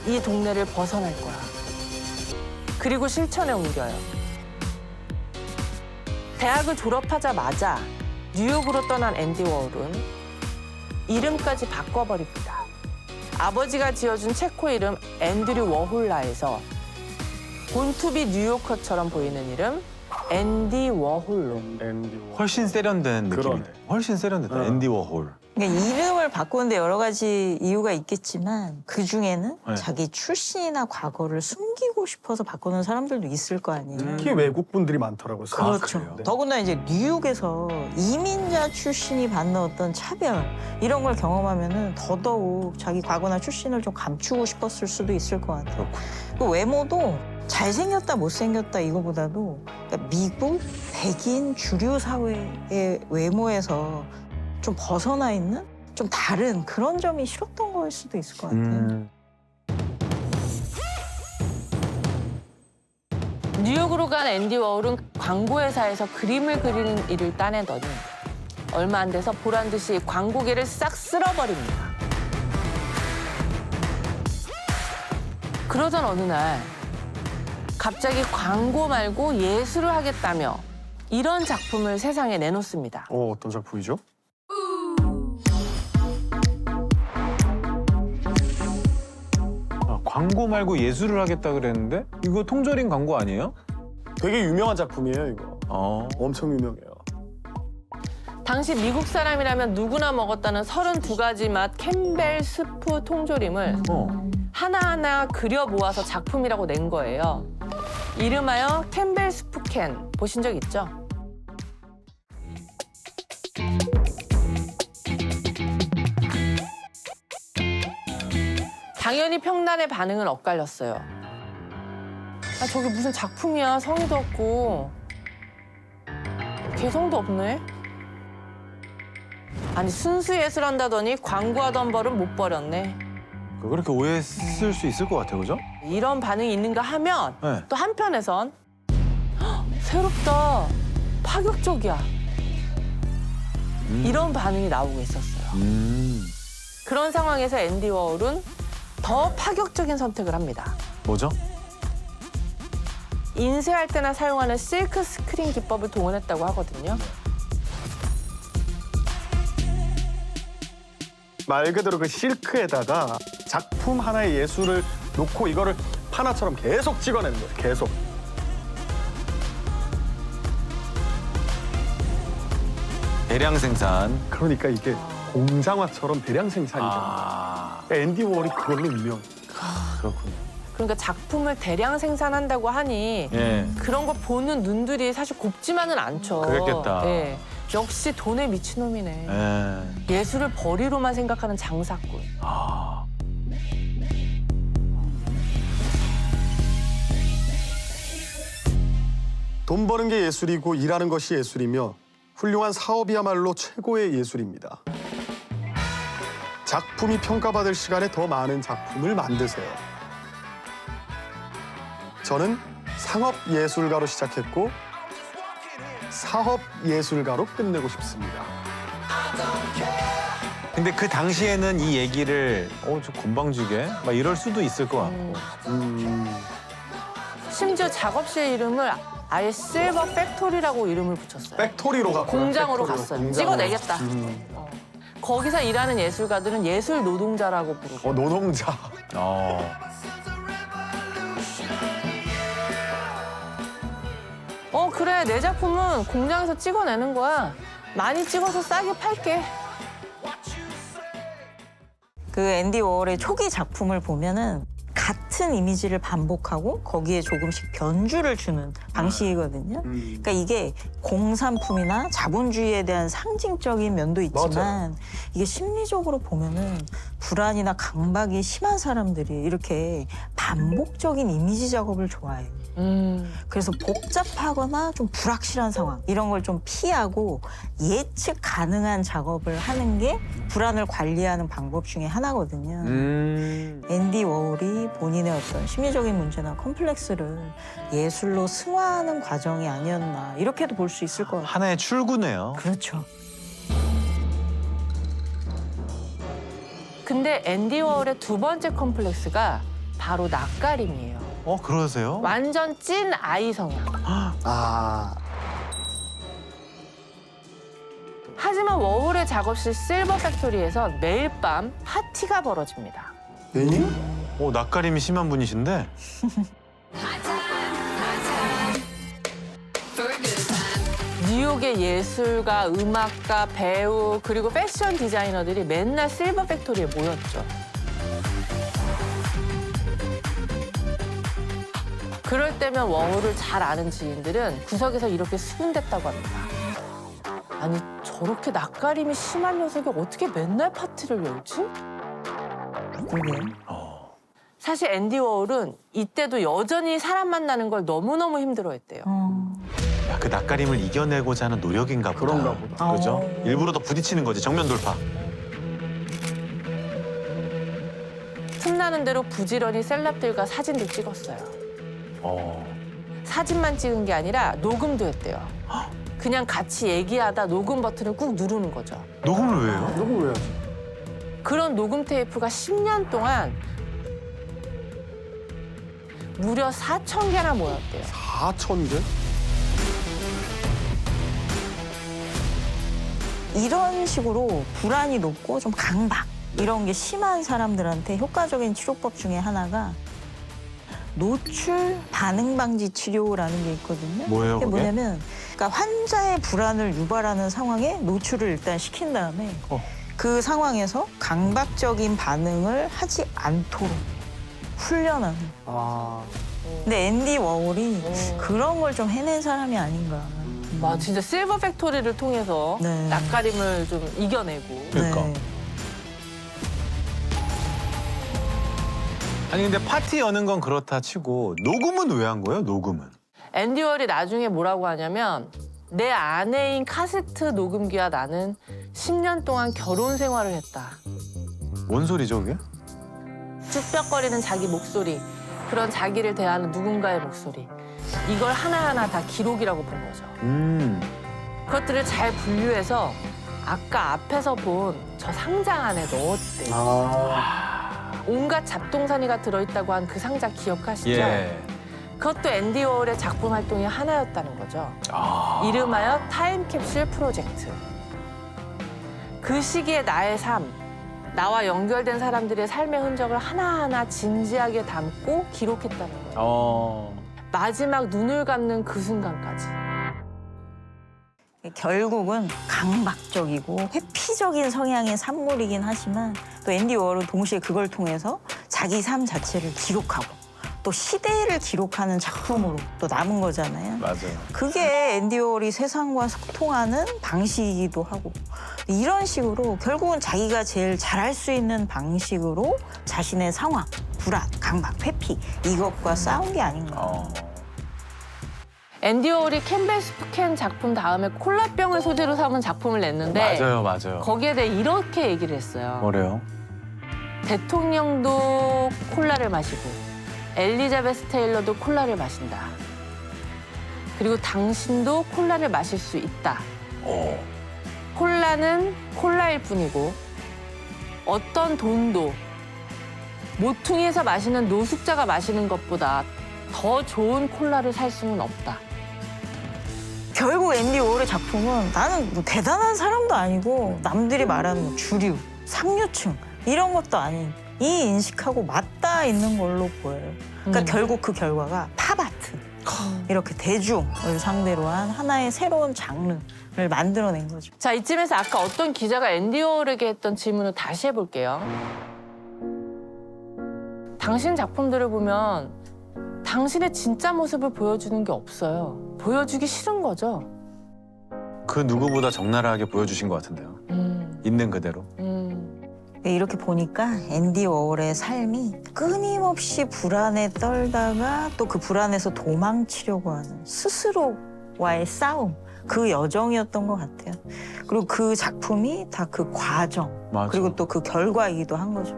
이 동네를 벗어날 거야. 그리고 실천에 옮겨요. 대학을 졸업하자마자 뉴욕으로 떠난 앤디 워홀은 이름까지 바꿔버립니다. 아버지가 지어준 체코 이름 앤드류 워홀라에서 본투비 뉴요커처럼 보이는 이름 앤디 워홀로. 훨씬 세련된 느낌이네. 그러네. 훨씬 세련됐다. 앤디 워홀. 그러니까 이름을 바꾸는데 여러 가지 이유가 있겠지만 그 중에는 네. 자기 출신이나 과거를 숨기고 싶어서 바꾸는 사람들도 있을 거 아니에요. 특히 외국 분들이 많더라고요. 그렇죠. 더군다나 이제 뉴욕에서 이민자 출신이 받는 어떤 차별 이런 걸 경험하면은 더더욱 자기 과거나 출신을 좀 감추고 싶었을 수도 있을 것 같아요. 그 외모도 잘생겼다 못생겼다 이거보다도 그러니까 미국 백인 주류 사회의 외모에서 좀 벗어나 있는 좀 다른 그런 점이 싫었던 거일 수도 있을 것 같아요. 뉴욕으로 간 앤디 워홀은 광고회사에서 그림을 그리는 일을 따내더니 얼마 안 돼서 보란 듯이 광고계를 싹 쓸어버립니다. 그러던 어느 날 갑자기 광고 말고 예술을 하겠다며 이런 작품을 세상에 내놓습니다. 어떤 작품이죠? 광고 말고 예술을 하겠다 그랬는데 이거 통조림 광고 아니에요? 되게 유명한 작품이에요, 이거. 엄청 유명해요. 당시 미국 사람이라면 누구나 먹었다는 32가지 맛 캠벨 스프 통조림을 하나하나 그려 모아서 작품이라고 낸 거예요. 이름하여 캠벨 스프 캔. 보신 적 있죠? 당연히 평단의 반응은 엇갈렸어요. 아, 저게 무슨 작품이야. 성의도 없고. 개성도 없네. 아니 순수 예술한다더니 광고하던 벌은 못 버렸네. 그렇게 오해했을 수 있을 것 같아요, 그죠? 이런 반응이 있는가 하면 네. 또 한편에선 헉, 새롭다, 파격적이야. 이런 반응이 나오고 있었어요. 그런 상황에서 앤디 워홀은 더 파격적인 선택을 합니다. 뭐죠? 인쇄할 때나 사용하는 실크 스크린 기법을 동원했다고 하거든요. 말 그대로 그 실크에다가 작품 하나의 예술을 놓고 이거를 판화처럼 계속 찍어내는 거예요. 계속. 대량 생산. 그러니까 이게 공장화처럼 대량 생산이죠. 앤디 워홀이 그걸로 유명. 그렇군요. 그러니까 작품을 대량 생산한다고 하니 예. 그런 거 보는 눈들이 사실 곱지만은 않죠. 그랬겠다. 예. 역시 돈에 미친놈이네. 예. 예술을 벌이로만 생각하는 장사꾼. 돈 버는 게 예술이고 일하는 것이 예술이며 훌륭한 사업이야말로 최고의 예술입니다. 작품이 평가받을 시간에 더 많은 작품을 만드세요. 저는 상업예술가로 시작했고 사업예술가로 끝내고 싶습니다. 근데 그 당시에는 이 얘기를 저 건방지게 막 이럴 수도 있을 것 같고. 심지어 작업실 이름을 아예 실버 팩토리라고 이름을 붙였어요. 팩토리로 갔고요. 공장으로 팩토리로, 갔어요. 공장으로. 찍어내겠다. 거기서 일하는 예술가들은 예술 노동자라고 부르고. 노동자. 그래, 내 작품은 공장에서 찍어내는 거야. 많이 찍어서 싸게 팔게. 그 앤디 워홀의 초기 작품을 보면은 같은 이미지를 반복하고 거기에 조금씩 변주를 주는 방식이거든요. 그러니까 이게 공산품이나 자본주의에 대한 상징적인 면도 있지만 맞아요. 이게 심리적으로 보면은 불안이나 강박이 심한 사람들이 이렇게 반복적인 이미지 작업을 좋아해요. 그래서 복잡하거나 좀 불확실한 상황 이런 걸 좀 피하고 예측 가능한 작업을 하는 게 불안을 관리하는 방법 중에 하나거든요. 앤디 워홀이 본인의 어떤 심리적인 문제나 컴플렉스를 예술로 승화하는 과정이 아니었나 이렇게도 볼 수 있을 것 같아요. 하나의 출구네요. 그렇죠. 근데 앤디 워홀의 두 번째 컴플렉스가 바로 낯가림이에요. 그러세요? 완전 찐 아이 성향. 하지만 워홀의 작업실 실버 팩토리에서 매일 밤 파티가 벌어집니다. 낯가림이 심한 분이신데? 뉴욕의 예술가, 음악가, 배우, 그리고 패션 디자이너들이 맨날 실버 팩토리에 모였죠. 그럴 때면 워홀을 잘 아는 지인들은 구석에서 이렇게 수군댔다고 합니다. 아니, 저렇게 낯가림이 심한 녀석이 어떻게 맨날 파티를 열지? 사실 앤디 워홀은 이때도 여전히 사람 만나는 걸 너무너무 힘들어했대요. 야, 그 낯가림을 이겨내고자 하는 노력인가 보다. 그런가 보다. 그죠? 일부러 더 부딪히는 거지, 정면 돌파. 틈나는 대로 부지런히 셀럽들과 사진도 찍었어요. 사진만 찍은 게 아니라 녹음도 했대요. 그냥 같이 얘기하다 녹음 버튼을 꾹 누르는 거죠. 녹음을 왜 해요? 녹음 왜 하지? 그런 녹음 테이프가 10년 동안 무려 4,000개나 모였대요. 4,000개? 이런 식으로 불안이 높고 좀 강박 이런 게 심한 사람들한테 효과적인 치료법 중에 하나가 노출 반응 방지 치료라는 게 있거든요. 뭐예요, 그게 그게? 뭐냐면 그러니까 환자의 불안을 유발하는 상황에 노출을 일단 시킨 다음에 그 상황에서 강박적인 반응을 하지 않도록 훈련하는. 근데 앤디 워홀이 그런 걸 좀 해낸 사람이 아닌가. 와, 진짜 실버 팩토리를 통해서 네. 낯가림을 좀 이겨내고. 그러니까. 네. 아니, 근데 파티 여는 건 그렇다 치고 녹음은 왜 한 거예요, 녹음은? 앤디 워홀이 나중에 뭐라고 하냐면 내 아내인 카세트 녹음기와 나는 10년 동안 결혼 생활을 했다. 뭔 소리죠, 그게? 쭈뼛거리는 자기 목소리, 그런 자기를 대하는 누군가의 목소리. 이걸 하나하나 다 기록이라고 본 거죠. 그것들을 잘 분류해서 아까 앞에서 본 저 상자 안에 넣었대요. 온갖 잡동사니가 들어있다고 한 그 상자 기억하시죠? 예. 그것도 앤디 워홀의 작품 활동의 하나였다는 거죠. 이름하여 타임캡슐 프로젝트. 그 시기의 나의 삶, 나와 연결된 사람들의 삶의 흔적을 하나하나 진지하게 담고 기록했다는 거예요. 마지막 눈을 감는 그 순간까지. 결국은 강박적이고 회피적인 성향의 산물이긴 하지만 또 앤디 워홀은 동시에 그걸 통해서 자기 삶 자체를 기록하고 또 시대를 기록하는 작품으로 또 남은 거잖아요. 맞아요. 그게 앤디 워홀이 세상과 소통하는 방식이기도 하고 이런 식으로 결국은 자기가 제일 잘할 수 있는 방식으로 자신의 상황, 불안, 강박, 회피 이것과 싸운 게 아닌가. 앤디 워홀이 캠벨 스프캔 작품 다음에 콜라병을 소재로 삼은 작품을 냈는데 맞아요. 거기에 대해 이렇게 얘기를 했어요. 뭐래요? 대통령도 콜라를 마시고 엘리자베스 테일러도 콜라를 마신다. 그리고 당신도 콜라를 마실 수 있다. 콜라는 콜라일 뿐이고 어떤 돈도 모퉁이에서 마시는 노숙자가 마시는 것보다 더 좋은 콜라를 살 수는 없다. 결국 앤디 워홀의 작품은 나는 뭐 대단한 사람도 아니고 남들이 말하는 뭐 주류, 상류층 이런 것도 아닌 이 인식하고 맞닿아 있는 걸로 보여요. 그러니까 결국 그 결과가 팝아트, 이렇게 대중을 상대로 한 하나의 새로운 장르를 만들어낸 거죠. 자, 이쯤에서 아까 어떤 기자가 앤디 워홀에게 했던 질문을 다시 해볼게요. 당신 작품들을 보면 당신의 진짜 모습을 보여주는 게 없어요. 보여주기 싫은 거죠. 그 누구보다 적나라하게 보여주신 것 같은데요. 있는 그대로. 이렇게 보니까 앤디 워홀의 삶이 끊임없이 불안에 떨다가 또 그 불안에서 도망치려고 하는 스스로와의 싸움, 그 여정이었던 것 같아요. 그리고 그 작품이 다 그 과정, 맞아. 그리고 또 그 결과이기도 한 거죠.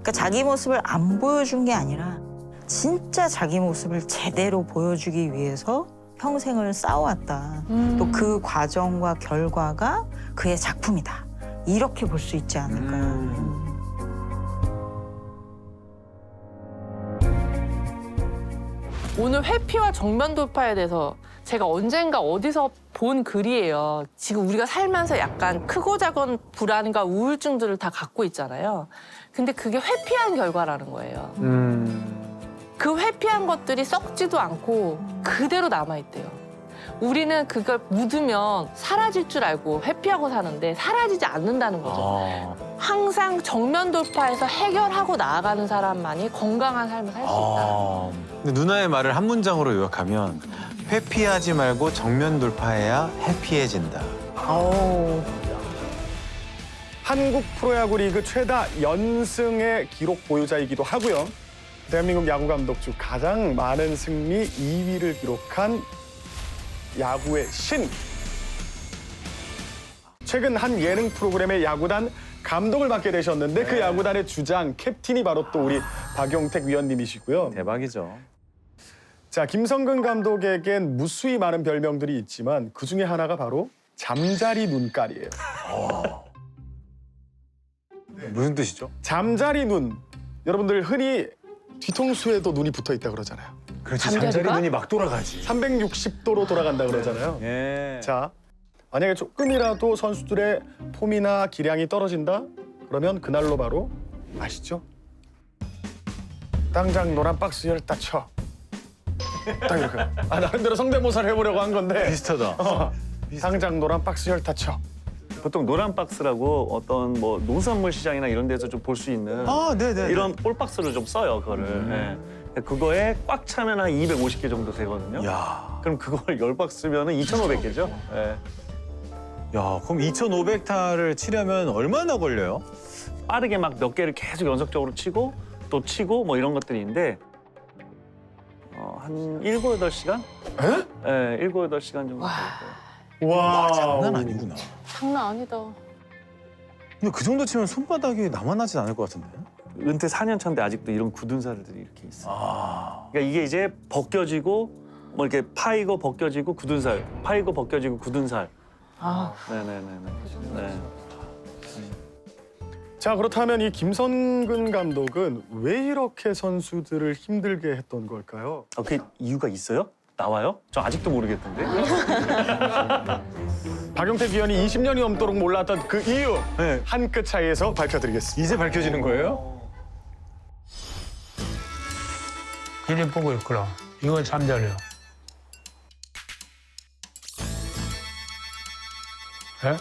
그러니까 자기 모습을 안 보여준 게 아니라 진짜 자기 모습을 제대로 보여주기 위해서 평생을 싸워왔다. 또 그 과정과 결과가 그의 작품이다. 이렇게 볼 수 있지 않을까요? 오늘 회피와 정면 돌파에 대해서 제가 언젠가 어디서 본 글이에요. 지금 우리가 살면서 약간 크고 작은 불안과 우울증들을 다 갖고 있잖아요. 근데 그게 회피한 결과라는 거예요. 그 회피한 것들이 썩지도 않고 그대로 남아있대요. 우리는 그걸 묻으면 사라질 줄 알고 회피하고 사는데 사라지지 않는다는 거죠. 항상 정면 돌파해서 해결하고 나아가는 사람만이 건강한 삶을 살 수 있다. 근데 누나의 말을 한 문장으로 요약하면 회피하지 말고 정면 돌파해야 해피해진다. 한국 프로야구 리그 최다 연승의 기록 보유자이기도 하고요. 대한민국 야구 감독 중 가장 많은 승리 2위를 기록한 야구의 신. 최근 한 예능 프로그램의 야구단 감독을 맡게 되셨는데 그 야구단의 주장, 캡틴이 바로 또 우리 박용택 위원님이시고요. 대박이죠. 자, 김성근 감독에겐 무수히 많은 별명들이 있지만 그 중에 하나가 바로 잠자리 눈깔이에요. 무슨 뜻이죠? 잠자리 눈. 여러분들 흔히 뒤통수에도 눈이 붙어 있다 그러잖아요. 그렇지, 잠자리 눈이 막 돌아가지. 360도로 돌아간다 그러잖아요. 예. 자, 만약에 조금이라도 선수들의 폼이나 기량이 떨어진다? 그러면 그날로 바로 아시죠? 당장 노란 박스 열다 쳐. 딱 이렇게. 나름대로 성대모사를 해보려고 한 건데. 비슷하다. 당장 노란 박스 열다 쳐. 보통 노란 박스라고 어떤 뭐 농산물 시장이나 이런 데서 좀 볼 수 있는 이런 볼박스를 좀 써요, 그거를. 네. 그거에 꽉 차면 한 250개 정도 되거든요. 야. 그럼 그걸 10박스면 2,500개죠. 네. 야, 그럼 2,500타를 치려면 얼마나 걸려요? 빠르게 막 몇 개를 계속 연속적으로 치고 또 치고 뭐 이런 것들이 있는데 한 7, 8시간? 에? 네, 7, 8시간 정도 될 거예요. 와, 장난 아니구나. 장난 아니다. 근데 그 정도 치면 손바닥이 남아나진 않을 것 같은데? 은퇴 4년 차인데 아직도 이런 굳은 살들이 이렇게 있어요. 그러니까 이게 이제 벗겨지고 뭐 이렇게 파이고 벗겨지고 굳은 살, 파이고 벗겨지고 굳은 살. 네네네네. 네. 자, 그렇다면 이 김성근 감독은 왜 이렇게 선수들을 힘들게 했던 걸까요? 그 이유가 있어요? 나와요? 저 아직도 모르겠던데. 박용택 위원이 20년이 넘도록 몰랐던 그 이유 네. 한 끗 차이에서 밝혀드리겠습니다. 이제 밝혀지는 거예요? 이리 보고 있구나. 이거 잠자려. 예?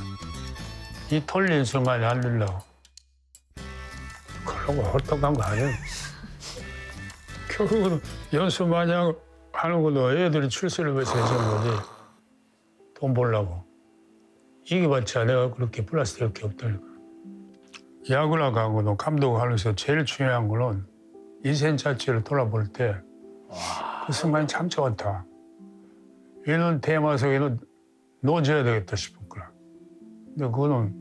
이 털린 순간에 안 들려고. 그러고 헐떡한 거 아니야? 결국은 연수 마냥 하는 것도 애들이 출세를 위해서 해준 거지. 돈 벌려고. 이게봤자 내가 그렇게 플러스 될 게 없다니까. 야구나 가고도 감독하면서 제일 중요한 거는 인생 자체를 돌아볼 때 그 순간이 참 좋다. 얘는 테마 속에는 넣어줘야 되겠다 싶은 거야. 근데 그거는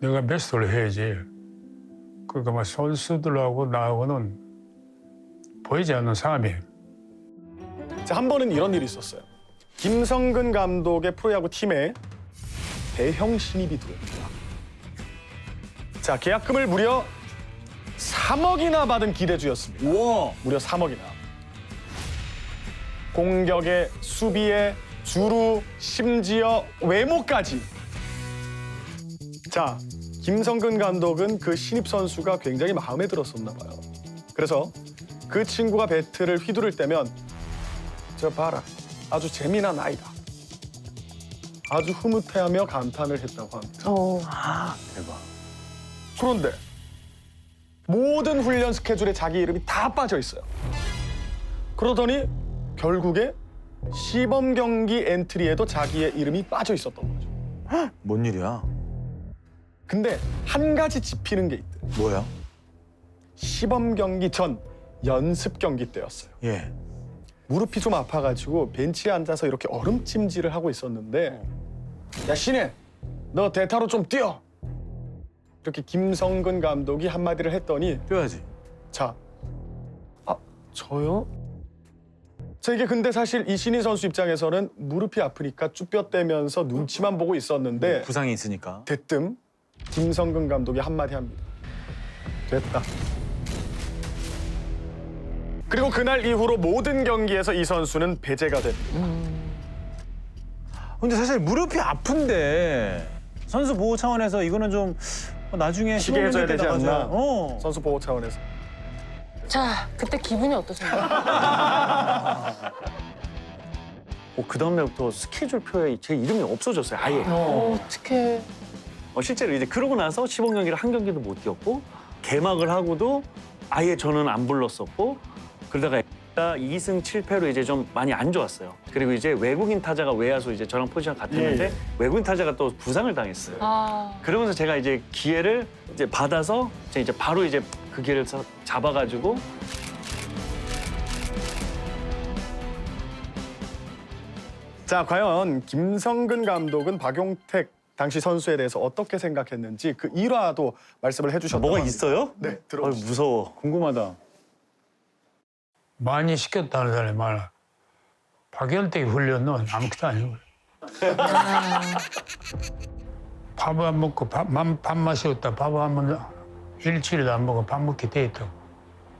내가 베스트를 해야지. 그러니까 막 선수들하고 나하고는 보이지 않는 싸움이에요. 자, 한 번은 이런 일이 있었어요. 김성근 감독의 프로야구 팀에 대형 신입이 들어옵니다. 자, 계약금을 무려 3억이나 받은 기대주였습니다. 우와. 무려 3억이나. 공격에, 수비에, 주루, 심지어 외모까지. 자, 김성근 감독은 그 신입 선수가 굉장히 마음에 들었었나 봐요. 그래서 그 친구가 배트를 휘두를 때면 저 봐라, 아주 재미난 아이다. 아주 흐뭇해하며 감탄을 했다고 합니다. 대박. 그런데 모든 훈련 스케줄에 자기 이름이 다 빠져 있어요. 그러더니 결국에 시범 경기 엔트리에도 자기의 이름이 빠져 있었던 거죠. 뭔 일이야? 근데 한 가지 짚히는 게 있대. 뭐야? 시범 경기 전 연습 경기 때였어요. 예. 무릎이 좀 아파가지고 벤치에 앉아서 이렇게 얼음찜질을 하고 있었는데, 야 신혜, 너 대타로 좀 뛰어. 이렇게 김성근 감독이 한마디를 했더니, 뛰어야지. 자, 저요? 자, 이게 근데 사실 이신희 선수 입장에서는 무릎이 아프니까 쭈뼛대면서 눈치만 보고 있었는데, 부상이 있으니까. 대뜸 김성근 감독이 한마디 합니다. 됐다. 그리고 그날 이후로 모든 경기에서 이 선수는 배제가 됩니다. 근데 사실 무릎이 아픈데 선수 보호 차원에서 이거는 좀 나중에 쉬게 해줘야 되지 시범 경기 때나 않나? 가져야- 선수 보호 차원에서. 자, 그때 기분이 어떠세요? 그 다음날부터 스케줄표에 제 이름이 없어졌어요. 아예. 어떡해. 실제로 이제 그러고 나서 시범 경기를 한 경기도 못 뛰었고 개막을 하고도 아예 저는 안 불렀었고 그러다가 2승 7패로 이제 좀 많이 안 좋았어요. 그리고 이제 외국인 타자가 외야수 이제 저랑 포지션 같았는데 외국인 타자가 또 부상을 당했어요. 그러면서 제가 이제 기회를 이제 받아서 제가 이제 바로 이제 그 기회를 잡아가지고 자, 과연 김성근 감독은 박용택 당시 선수에 대해서 어떻게 생각했는지 그 일화도 말씀을 해주셨다고 뭐가 합니다. 있어요? 네, 들어보시죠. 무서워. 궁금하다. 많이 시켰다는 사람이 많아. 박연택 훈련은 아무것도 아니고. 밥 안 먹고 밥 마시었다. 밥 한 번 일주일도 안 먹고 밥 먹게 돼 있다고.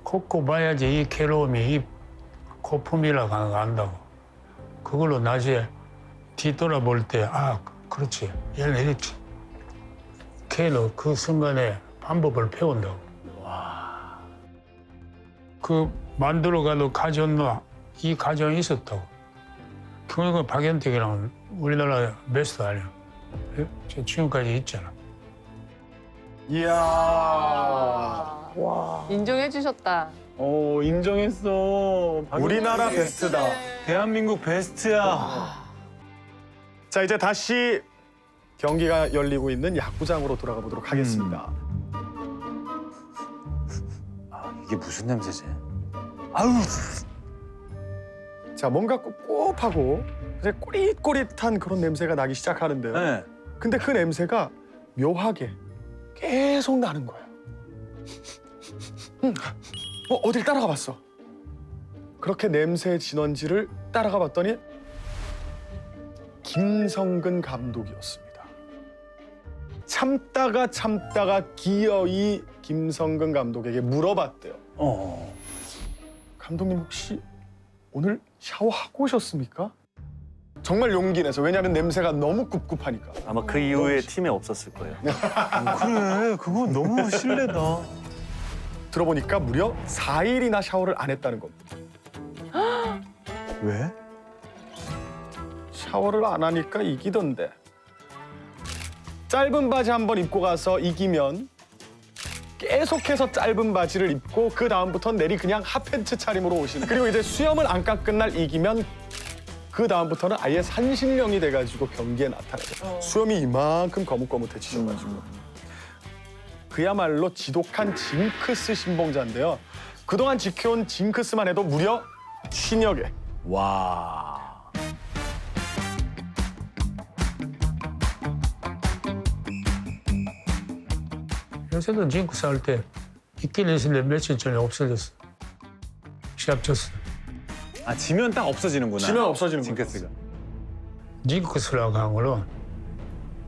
콕콕 봐야지 이 괴로움이 이 고품이라고 안다고. 그걸로 나중에 뒤돌아볼 때 그렇지. 얘는 이렇지. 걔는 그 순간에 방법을 배운다고. 그 만들어가도 가졌노 이 가정이 있었다고. 그러니까 박연택이랑 우리나라 베스트 아니야. 지금까지 있잖아. 이야. 와. 인정해 주셨다. 인정했어. 우리나라 베스트다. 대한민국 베스트야. 자, 이제 다시 경기가 열리고 있는 야구장으로 돌아가 보도록 하겠습니다. 이게 무슨 냄새지? 아유. 자, 뭔가 꿉꿉하고 이제 꼬릿꼬릿한 그런 냄새가 나기 시작하는데요. 네. 근데 그 냄새가 묘하게 계속 나는 거예요. 어딜 따라가 봤어. 그렇게 냄새 진원지를 따라가 봤더니 김성근 감독이었습니다. 참다가 기어이 김성근 감독에게 물어봤대요. 감독님 혹시 오늘 샤워하고 오셨습니까? 정말 용기 내서. 왜냐하면 냄새가 너무 꿉꿉하니까. 아마 그 이후에 팀에 없었을 거예요. 그래, 그건 너무 실례다. 들어보니까 무려 4일이나 샤워를 안 했다는 겁니다. 왜? 샤워를 안 하니까 이기던데. 짧은 바지 한번 입고 가서 이기면 계속해서 짧은 바지를 입고 그 다음부터는 내리 그냥 핫팬츠 차림으로 오시는. 그리고 이제 수염을 안 깎은 날 이기면 그 다음부터는 아예 산신령이 돼가지고 경기에 나타나죠. 수염이 이만큼 거뭇거뭇해지셔가지고. 그야말로 지독한 징크스 신봉자인데요. 그동안 지켜온 징크스만 해도 무려 50여 개. 와. 요새도 징크스 할 때 있긴 있었는데 며칠 전에 없어졌어. 시합 졌어. 지면 딱 없어지는구나. 지면 없어지는 거죠. 징크스가. 징크스라고 한 거는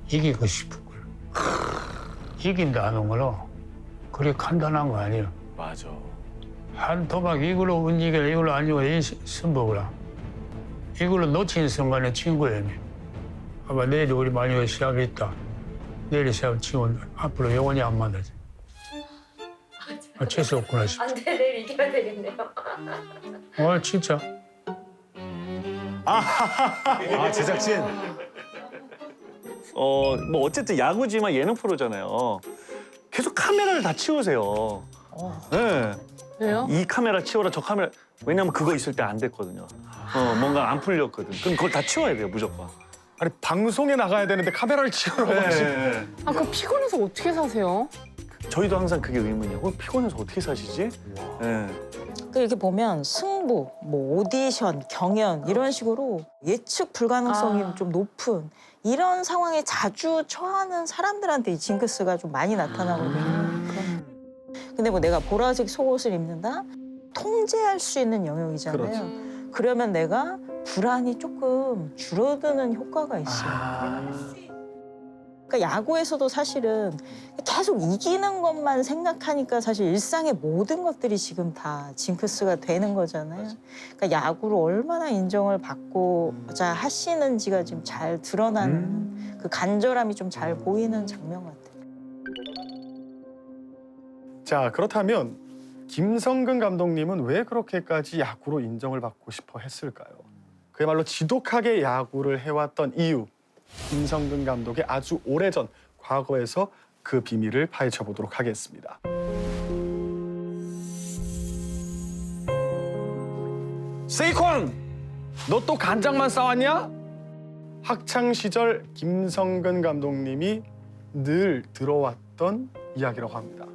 이기고 싶은 걸. 이긴다는 거는 그렇게 간단한 거 아니에요. 맞아. 한 토막 이걸로 움직여 이걸로 아니고 이 승부구나. 이걸로 놓친 순간에 친 거예요. 아마 내일 우리 만약에 시합이 있다. 내일 시합 치고 앞으로 영원히 안 만나지. 재수 없구나 싶어. 안돼 내일 이겨야 되겠네요. 진짜. 아, 제작진. 뭐 어쨌든 야구지만 예능 프로잖아요. 계속 카메라를 다 치우세요. 네. 왜요? 이 카메라 치워라 저 카메라. 왜냐면 그거 있을 때 안 됐거든요. 뭔가 안 풀렸거든. 그럼 그걸 다 치워야 돼요 무조건. 아니 방송에 나가야 되는데 카메라를 치우라고 하시고. 아 그 피곤해서 어떻게 사세요? 저희도 항상 그게 의문이에요. 피곤해서 어떻게 사시지? 네. 이렇게 보면 승부, 뭐 오디션, 경연 이런 식으로 예측 불가능성이 좀 높은 이런 상황에 자주 처하는 사람들한테 이 징크스가 좀 많이 나타나거든요. 근데 뭐 내가 보라색 속옷을 입는다? 통제할 수 있는 영역이잖아요. 그러면 내가 불안이 조금 줄어드는 효과가 있어요. 그러니까 야구에서도 사실은 계속 이기는 것만 생각하니까 사실 일상의 모든 것들이 지금 다 징크스가 되는 거잖아요. 그러니까 야구로 얼마나 인정을 받고자 하시는지가 지금 잘 드러나는 그 간절함이 좀 잘 보이는 장면 같아요. 자, 그렇다면 김성근 감독님은 왜 그렇게까지 야구로 인정을 받고 싶어 했을까요? 그야말로 지독하게 야구를 해왔던 이유, 김성근 감독의 아주 오래전 과거에서 그 비밀을 파헤쳐 보도록 하겠습니다. 세이콘! 너 또 간장만 싸왔냐? 학창 시절 김성근 감독님이 늘 들어왔던 이야기라고 합니다.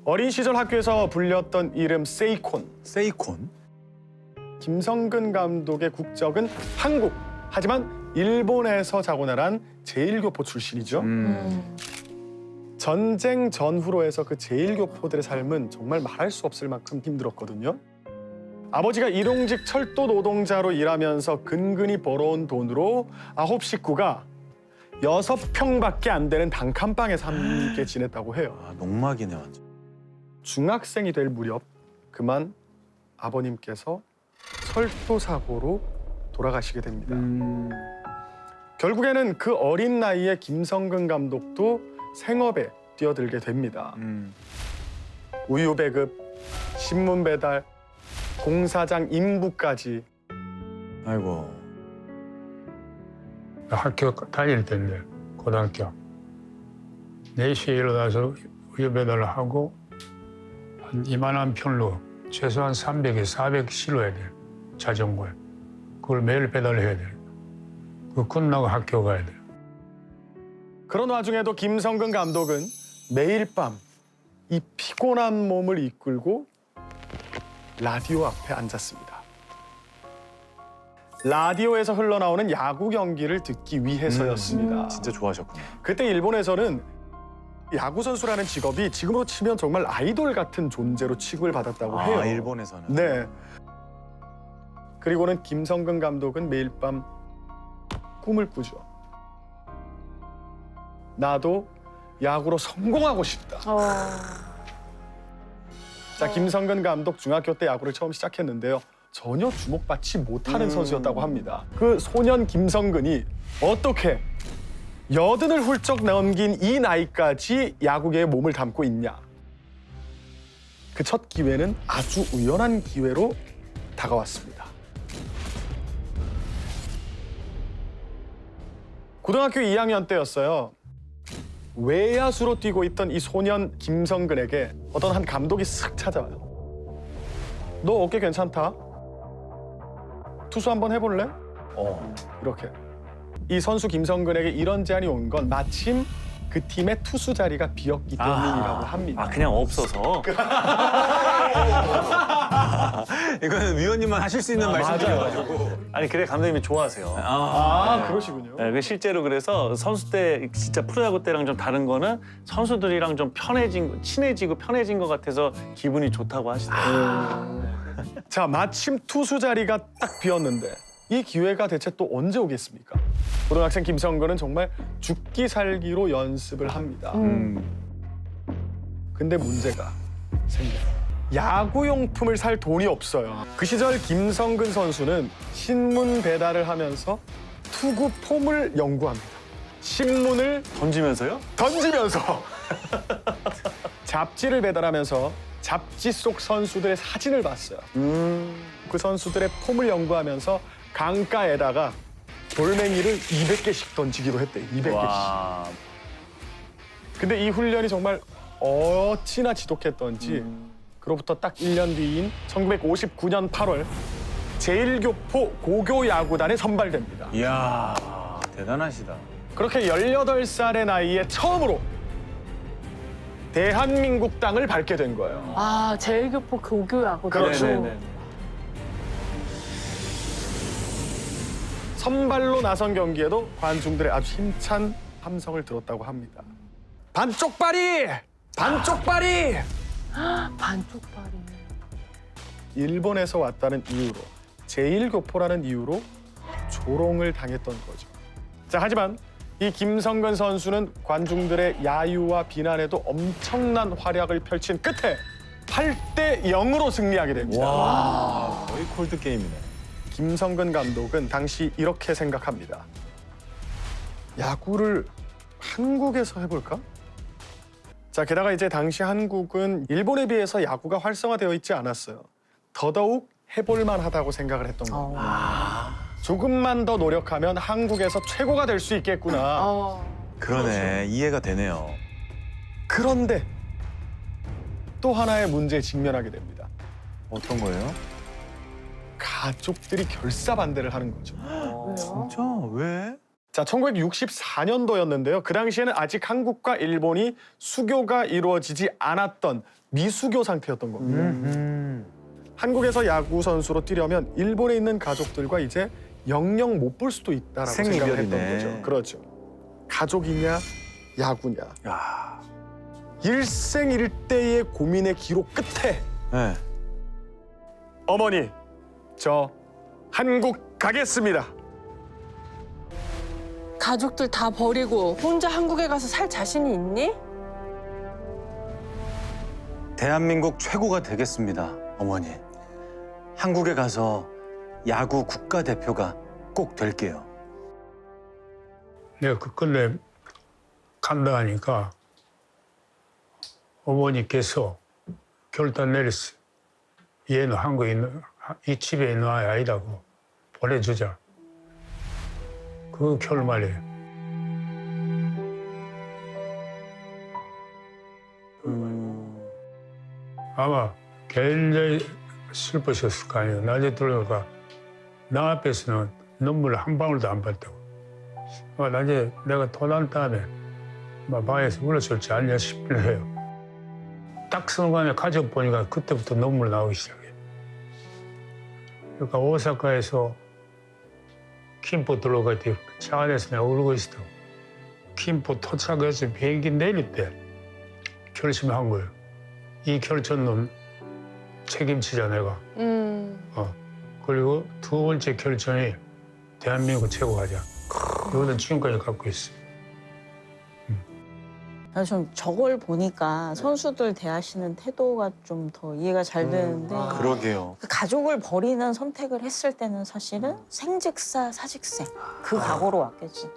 어린 시절 학교에서 불렸던 이름 세이콘. 세이콘? 김성근 감독의 국적은 한국. 하지만 일본에서 자고 나란 제1교포 출신이죠. 전쟁 전후로 해서 그 제1교포들의 삶은 정말 말할 수 없을 만큼 힘들었거든요. 아버지가 일용직 철도 노동자로 일하면서 근근히 벌어온 돈으로 9 식구가 6평밖에 안 되는 단칸방에서 함께 지냈다고 해요. 농막이네 완전. 중학생이 될 무렵 그만 아버님께서 철도 사고로 돌아가시게 됩니다. 결국에는 그 어린 나이에 김성근 감독도 생업에 뛰어들게 됩니다. 우유 배급, 신문 배달, 공사장 임부까지. 아이고. 학교 다닐 때인데 고등학교 4시에 일어나서 우유 배달을 하고 한 이만한 편로 최소한 300에 400 실어야 돼요. 자전거에. 그걸 매일 배달해야 돼요. 그거 끝나고 학교 가야 돼요. 그런 와중에도 김성근 감독은 매일 밤 이 피곤한 몸을 이끌고 라디오 앞에 앉았습니다. 라디오에서 흘러나오는 야구 경기를 듣기 위해서였습니다. 진짜 좋아하셨구나. 그때 일본에서는 야구 선수라는 직업이 지금으로 치면 정말 아이돌 같은 존재로 취급을 받았다고 해요. 일본에서는. 네. 그리고는 김성근 감독은 매일 밤 꿈을 꾸죠. 나도 야구로 성공하고 싶다. 자, 김성근 감독 중학교 때 야구를 처음 시작했는데요. 전혀 주목받지 못하는 선수였다고 합니다. 그 소년 김성근이 어떻게 80을 훌쩍 넘긴 이 나이까지 야구계에 몸을 담고 있냐. 그 첫 기회는 아주 우연한 기회로 다가왔습니다. 고등학교 2학년 때였어요. 외야수로 뛰고 있던 이 소년 김성근에게 어떤 한 감독이 쓱 찾아와요. 너 어깨 괜찮다? 투수 한번 해볼래? 이렇게. 이 선수 김성근에게 이런 제안이 온 건 마침 그 팀의 투수 자리가 비었기 때문이라고 합니다. 그냥 없어서. 이거는 위원님만 하실 수 있는 말씀이셔가지고. 아니 그래 감독님이 좋아하세요. 그러시군요. 네, 실제로 그래서 선수 때 진짜 프로야구 때랑 좀 다른 거는 선수들이랑 좀 친해지고 편해진 것 같아서 기분이 좋다고 하시더라고요. 자, 마침 투수 자리가 딱 비었는데 이 기회가 대체 또 언제 오겠습니까? 고등학생 김성근은 정말 죽기 살기로 연습을 합니다. 근데 문제가 생겨요. 야구용품을 살 돈이 없어요. 그 시절 김성근 선수는 신문 배달을 하면서 투구 폼을 연구합니다. 신문을 던지면서요? 던지면서. 잡지를 배달하면서 잡지 속 선수들의 사진을 봤어요. 그 선수들의 폼을 연구하면서 강가에다가 돌멩이를 200개씩 던지기로 했대. 200개씩. 와. 근데 이 훈련이 정말 어찌나 지독했던지 그로부터 딱 1년 뒤인 1959년 8월 제1교포 고교야구단에 선발됩니다. 이야, 대단하시다. 그렇게 18살의 나이에 처음으로 대한민국 땅을 밟게 된 거예요. 아, 제일교포 고교야구. 그렇죠. 네네네. 선발로 나선 경기에도 관중들의 아주 힘찬 함성을 들었다고 합니다. 반쪽발이! 반쪽발이! 반쪽발이. 일본에서 왔다는 이유로 제1교포라는 이유로 조롱을 당했던 거죠. 자, 하지만 이 김성근 선수는 관중들의 야유와 비난에도 엄청난 활약을 펼친 끝에 8대 0으로 승리하게 됩니다. 와, 거의 콜드 게임이네. 김성근 감독은 당시 이렇게 생각합니다. 야구를 한국에서 해볼까? 자, 게다가 이제 당시 한국은 일본에 비해서 야구가 활성화되어 있지 않았어요. 더더욱 해볼만 하다고 생각을 했던 겁니다. 조금만 더 노력하면 한국에서 최고가 될 수 있겠구나. 그러네, 이해가 되네요. 그런데 또 하나의 문제에 직면하게 됩니다. 어떤 거예요? 가족들이 결사반대를 하는 거죠. 진짜? 왜? 자, 1964년도였는데요. 그 당시에는 아직 한국과 일본이 수교가 이루어지지 않았던 미수교 상태였던 겁니다. 한국에서 야구 선수로 뛰려면 일본에 있는 가족들과 이제 영영 못 볼 수도 있다라고 생각을 했던 거죠. 그렇죠. 가족이냐 야구냐. 야. 일생일대의 고민의 기록 끝에 네. 어머니, 저 한국 가겠습니다. 가족들 다 버리고 혼자 한국에 가서 살 자신이 있니? 대한민국 최고가 되겠습니다, 어머니. 한국에 가서 야구 국가대표가 꼭 될게요. 내가 끝내 간다 하니까 어머니께서 결단 내렸어. 얘는 한국에 있는, 이 집에 있는 아이 아니라고 보내주자. 그 결말이에요. 아마 굉장히 슬퍼졌을 거 아니에요. 낮에 들어가 나 앞에서는 눈물 한 방울도 안 봤다고. 낮에 내가 토난 다음에 방에서 울었을지 않냐 싶네요. 딱 순간에 가족 보니까 그때부터 눈물 나오기 시작해. 그러니까 오사카에서 김포 들어갈 때 차 안에서 내가 울고 있었다고. 김포 도착해서 비행기 내릴 때 결심한 거예요. 이 결정은 책임지자 내가. 그리고 두 번째 결정이 대한민국 최고 가자. 이거는 지금까지 갖고 있어. 좀 저걸 보니까 선수들 대하시는 태도가 좀 더 이해가 잘 되는데 그러게요. 그 가족을 버리는 선택을 했을 때는 사실은 생즉사 사직생 그 각오로 왔겠지.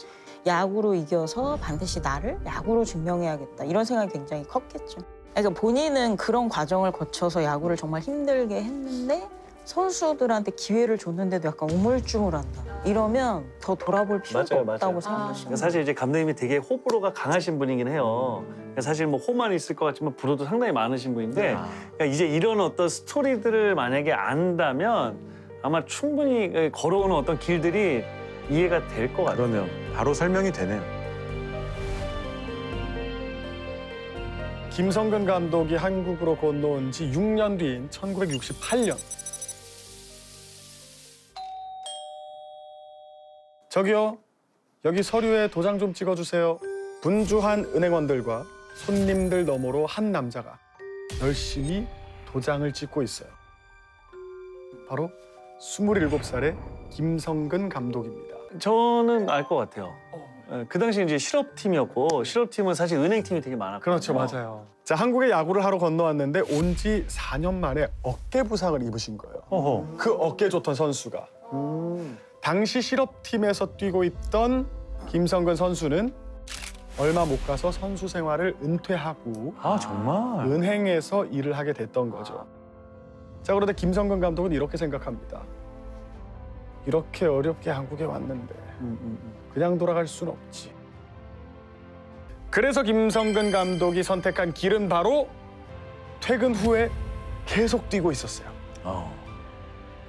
야구로 이겨서 반드시 나를 야구로 증명해야겠다 이런 생각이 굉장히 컸겠죠. 그러니까 본인은 그런 과정을 거쳐서 야구를 정말 힘들게 했는데 선수들한테 기회를 줬는데도 약간 우물쭈물한다. 이러면 더 돌아볼 필요가 없다고 생각하시는 사실 이제 감독님이 되게 호불호가 강하신 분이긴 해요. 사실 뭐 호만 있을 것 같지만 불호도 상당히 많으신 분인데 그러니까 이제 이런 어떤 스토리들을 만약에 안다면 아마 충분히 걸어오는 어떤 길들이 이해가 될 것 같아요. 그러네요. 바로 설명이 되네요. 김성근 감독이 한국으로 건너온 지 6년 뒤인 1968년. 저기요, 여기 서류에 도장 좀 찍어주세요. 분주한 은행원들과 손님들 너머로 한 남자가 열심히 도장을 찍고 있어요. 바로 27살의 김성근 감독입니다. 저는 알 것 같아요. 그 당시 이제 실업팀이었고 실업팀은 사실 은행팀이 되게 많았거든요. 그렇죠, 맞아요. 자, 한국에 야구를 하러 건너왔는데 온 지 4년 만에 어깨 부상을 입으신 거예요. 어허. 그 어깨 좋던 선수가. 당시 실업팀에서 뛰고 있던 김성근 선수는 얼마 못 가서 선수 생활을 은퇴하고 아 정말? 은행에서 일을 하게 됐던 거죠. 자, 그런데 김성근 감독은 이렇게 생각합니다. 이렇게 어렵게 한국에 왔는데 그냥 돌아갈 수는 없지. 그래서 김성근 감독이 선택한 길은 바로 퇴근 후에 계속 뛰고 있었어요.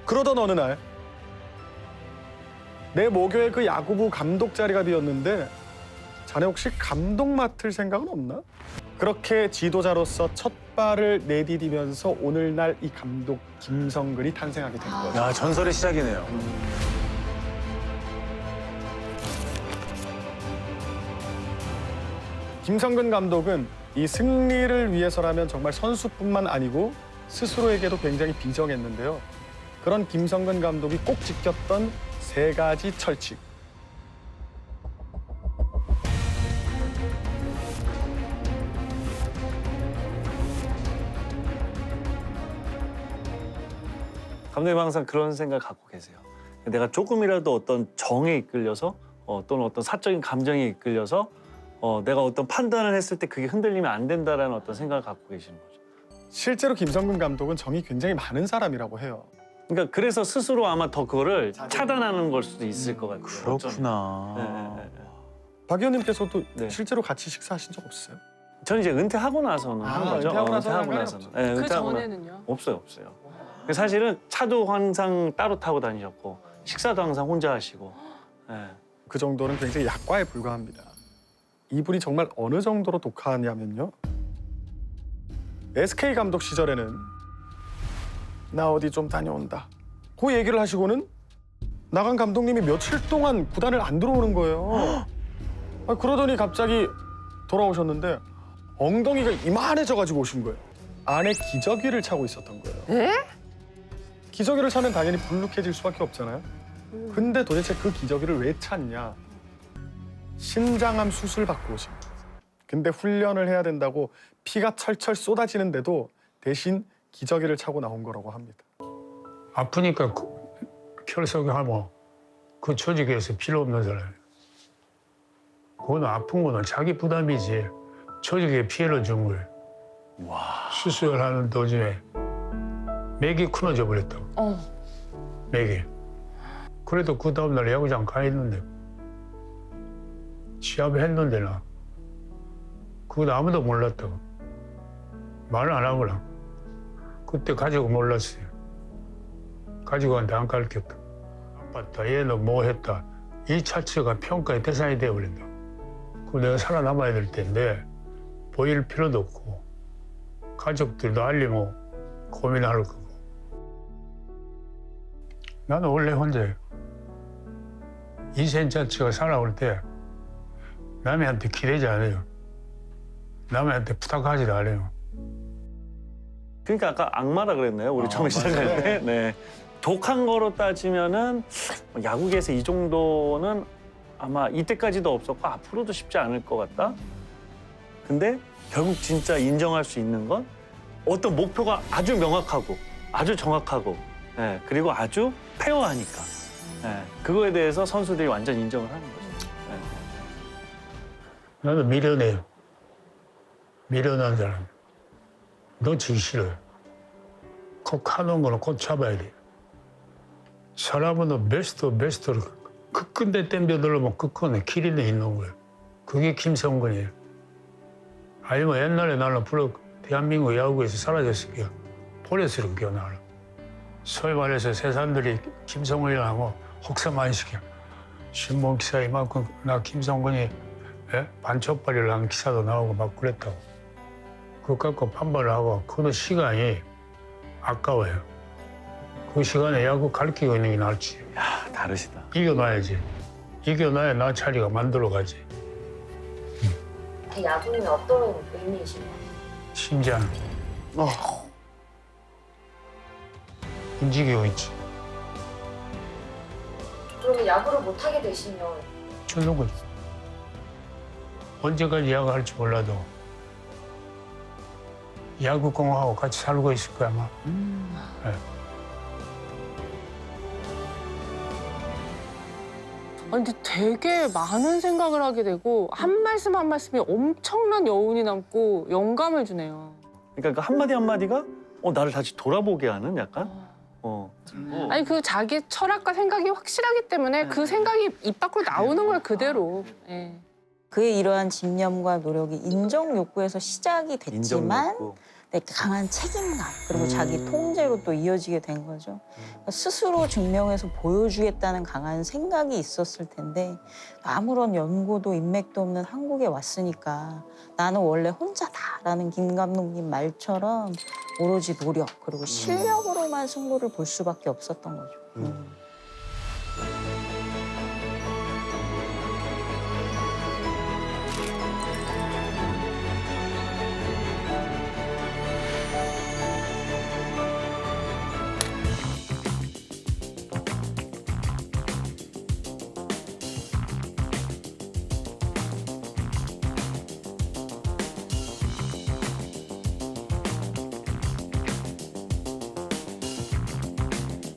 그러던 어느 날 내 모교의 그 야구부 감독 자리가 비었는데 자네 혹시 감독 맡을 생각은 없나? 그렇게 지도자로서 첫 발을 내디디면서 오늘날 이 감독 김성근이 탄생하게 된 거죠. 야 전설의 시작이네요. 김성근 감독은 이 승리를 위해서라면 정말 선수뿐만 아니고 스스로에게도 굉장히 비정했는데요. 그런 김성근 감독이 꼭 지켰던 3가지 철칙. 감독님 항상 그런 생각 갖고 계세요. 내가 조금이라도 어떤 정에 이끌려서 또는 어떤 사적인 감정에 이끌려서 내가 어떤 판단을 했을 때 그게 흔들리면 안 된다라는 어떤 생각을 갖고 계시는 거죠. 실제로 김성근 감독은 정이 굉장히 많은 사람이라고 해요. 그러니까 그래서 스스로 아마 더 그거를 차단하는 걸 수도 있을 것 같아요. 그렇구나. 박 의원님께서도 네. 실제로 같이 식사하신 적 없어요? 저는 이제 은퇴하고 나서는 한 거죠. 은퇴하고 나서는 은퇴하고 상관이 나서는. 없죠. 네, 그 은퇴하고 전에는요? 없어요. 사실은 차도 항상 따로 타고 다니셨고 식사도 항상 혼자 하시고. 네. 그 정도는 굉장히 약과에 불과합니다. 이분이 정말 어느 정도로 독하냐면요. SK 감독 시절에는 나 어디 좀 다녀온다. 그 얘기를 하시고는 나간 감독님이 며칠 동안 구단을 안 들어오는 거예요. 그러더니 갑자기 돌아오셨는데 엉덩이가 이만해져가지고 오신 거예요. 안에 기저귀를 차고 있었던 거예요. 네? 기저귀를 차면 당연히 불룩해질 수밖에 없잖아요. 근데 도대체 그 기저귀를 왜 찼냐? 신장암 수술 받고 오신 거예요. 근데 훈련을 해야 된다고 피가 철철 쏟아지는데도 대신 기저귀를 차고 나온 거라고 합니다. 아프니까 결석하면 그 조직에서 필요 없는 사람이에요. 그거는 아픈 거는 자기 부담이지 조직에 피해를 준 거예요. 수술하는 도중에 맥이 끊어져 버렸다고. 맥이. 그래도 그 다음날 야구장 가 있는데 시합했는데 나 그건 아무도 몰랐다고. 말 안 하거나. 그때 가지고 몰랐어요. 가지고 한테 안 가르쳤다. 아팠다. 얘는 뭐 했다. 이 자체가 평가의 대상이 되어버린다. 그거 내가 살아남아야 될 텐데 보일 필요도 없고 가족들도 알리면 고민할 거고. 나는 원래 혼자예요. 인생 자체가 살아올 때 남한테 기대지 않아요. 남한테 부탁하지도 않아요. 그러니까 아까 악마라 그랬나요? 우리 처음에 시작할 때. 네. 독한 거로 따지면은 야구계에서 이 정도는 아마 이때까지도 없었고 앞으로도 쉽지 않을 것 같다. 근데 결국 진짜 인정할 수 있는 건 어떤 목표가 아주 명확하고 아주 정확하고 그리고 아주 페어하니까 그거에 대해서 선수들이 완전 인정을 하는 거죠. 나는 미련해요. 미련한 사람. 놓치기 싫어요. 꼭 하는 거는 꼭 잡아야 돼. 사람은 베스트로 끝끝내 땜벼 들으면 끝끝내 길이는 있는 거예요. 그게 김성근이에요. 아니면 옛날에 나는 대한민국 야구에서 사라졌을 게요. 포레스로 기어나라. 소위 말해서 세상들이 김성근이라고 혹사 많이 시켜. 신문 기사 이만큼 나 김성근이 반쪽발이를 한 기사도 나오고 막 그랬다고. 그거 갖고 판단을 하고 그런 시간이 아까워요. 그 시간에 야구 가르치고 있는 게 낫지. 야, 다르시다. 이겨놔야지. 이겨놔야 나 자리가 만들어가지. 야구는 어떤 의미이신가요? 심장. 움직이고 있지. 그러면 야구를 못하게 되시면 죽는 거지. 언제까지 야구 할지 몰라도 야구공하고 같이 살고 있을 거야 아마. 네. 아니, 근데 되게 많은 생각을 하게 되고 한 말씀 한 말씀이 엄청난 여운이 남고 영감을 주네요. 그러니까 그 한마디 한마디가 나를 다시 돌아보게 하는 약간? 아니 그 자기 철학과 생각이 확실하기 때문에 그 생각이 입 밖으로 나오는 걸 그대로. 예. 그의 이러한 집념과 노력이 인정 욕구에서 시작이 됐지만 인정욕구. 네, 강한 책임감 그리고 자기 통제로 또 이어지게 된 거죠. 스스로 증명해서 보여주겠다는 강한 생각이 있었을 텐데 아무런 연고도 인맥도 없는 한국에 왔으니까 나는 원래 혼자다라는 김 감독님 말처럼 오로지 노력 그리고 실력으로만 승부를 볼 수밖에 없었던 거죠.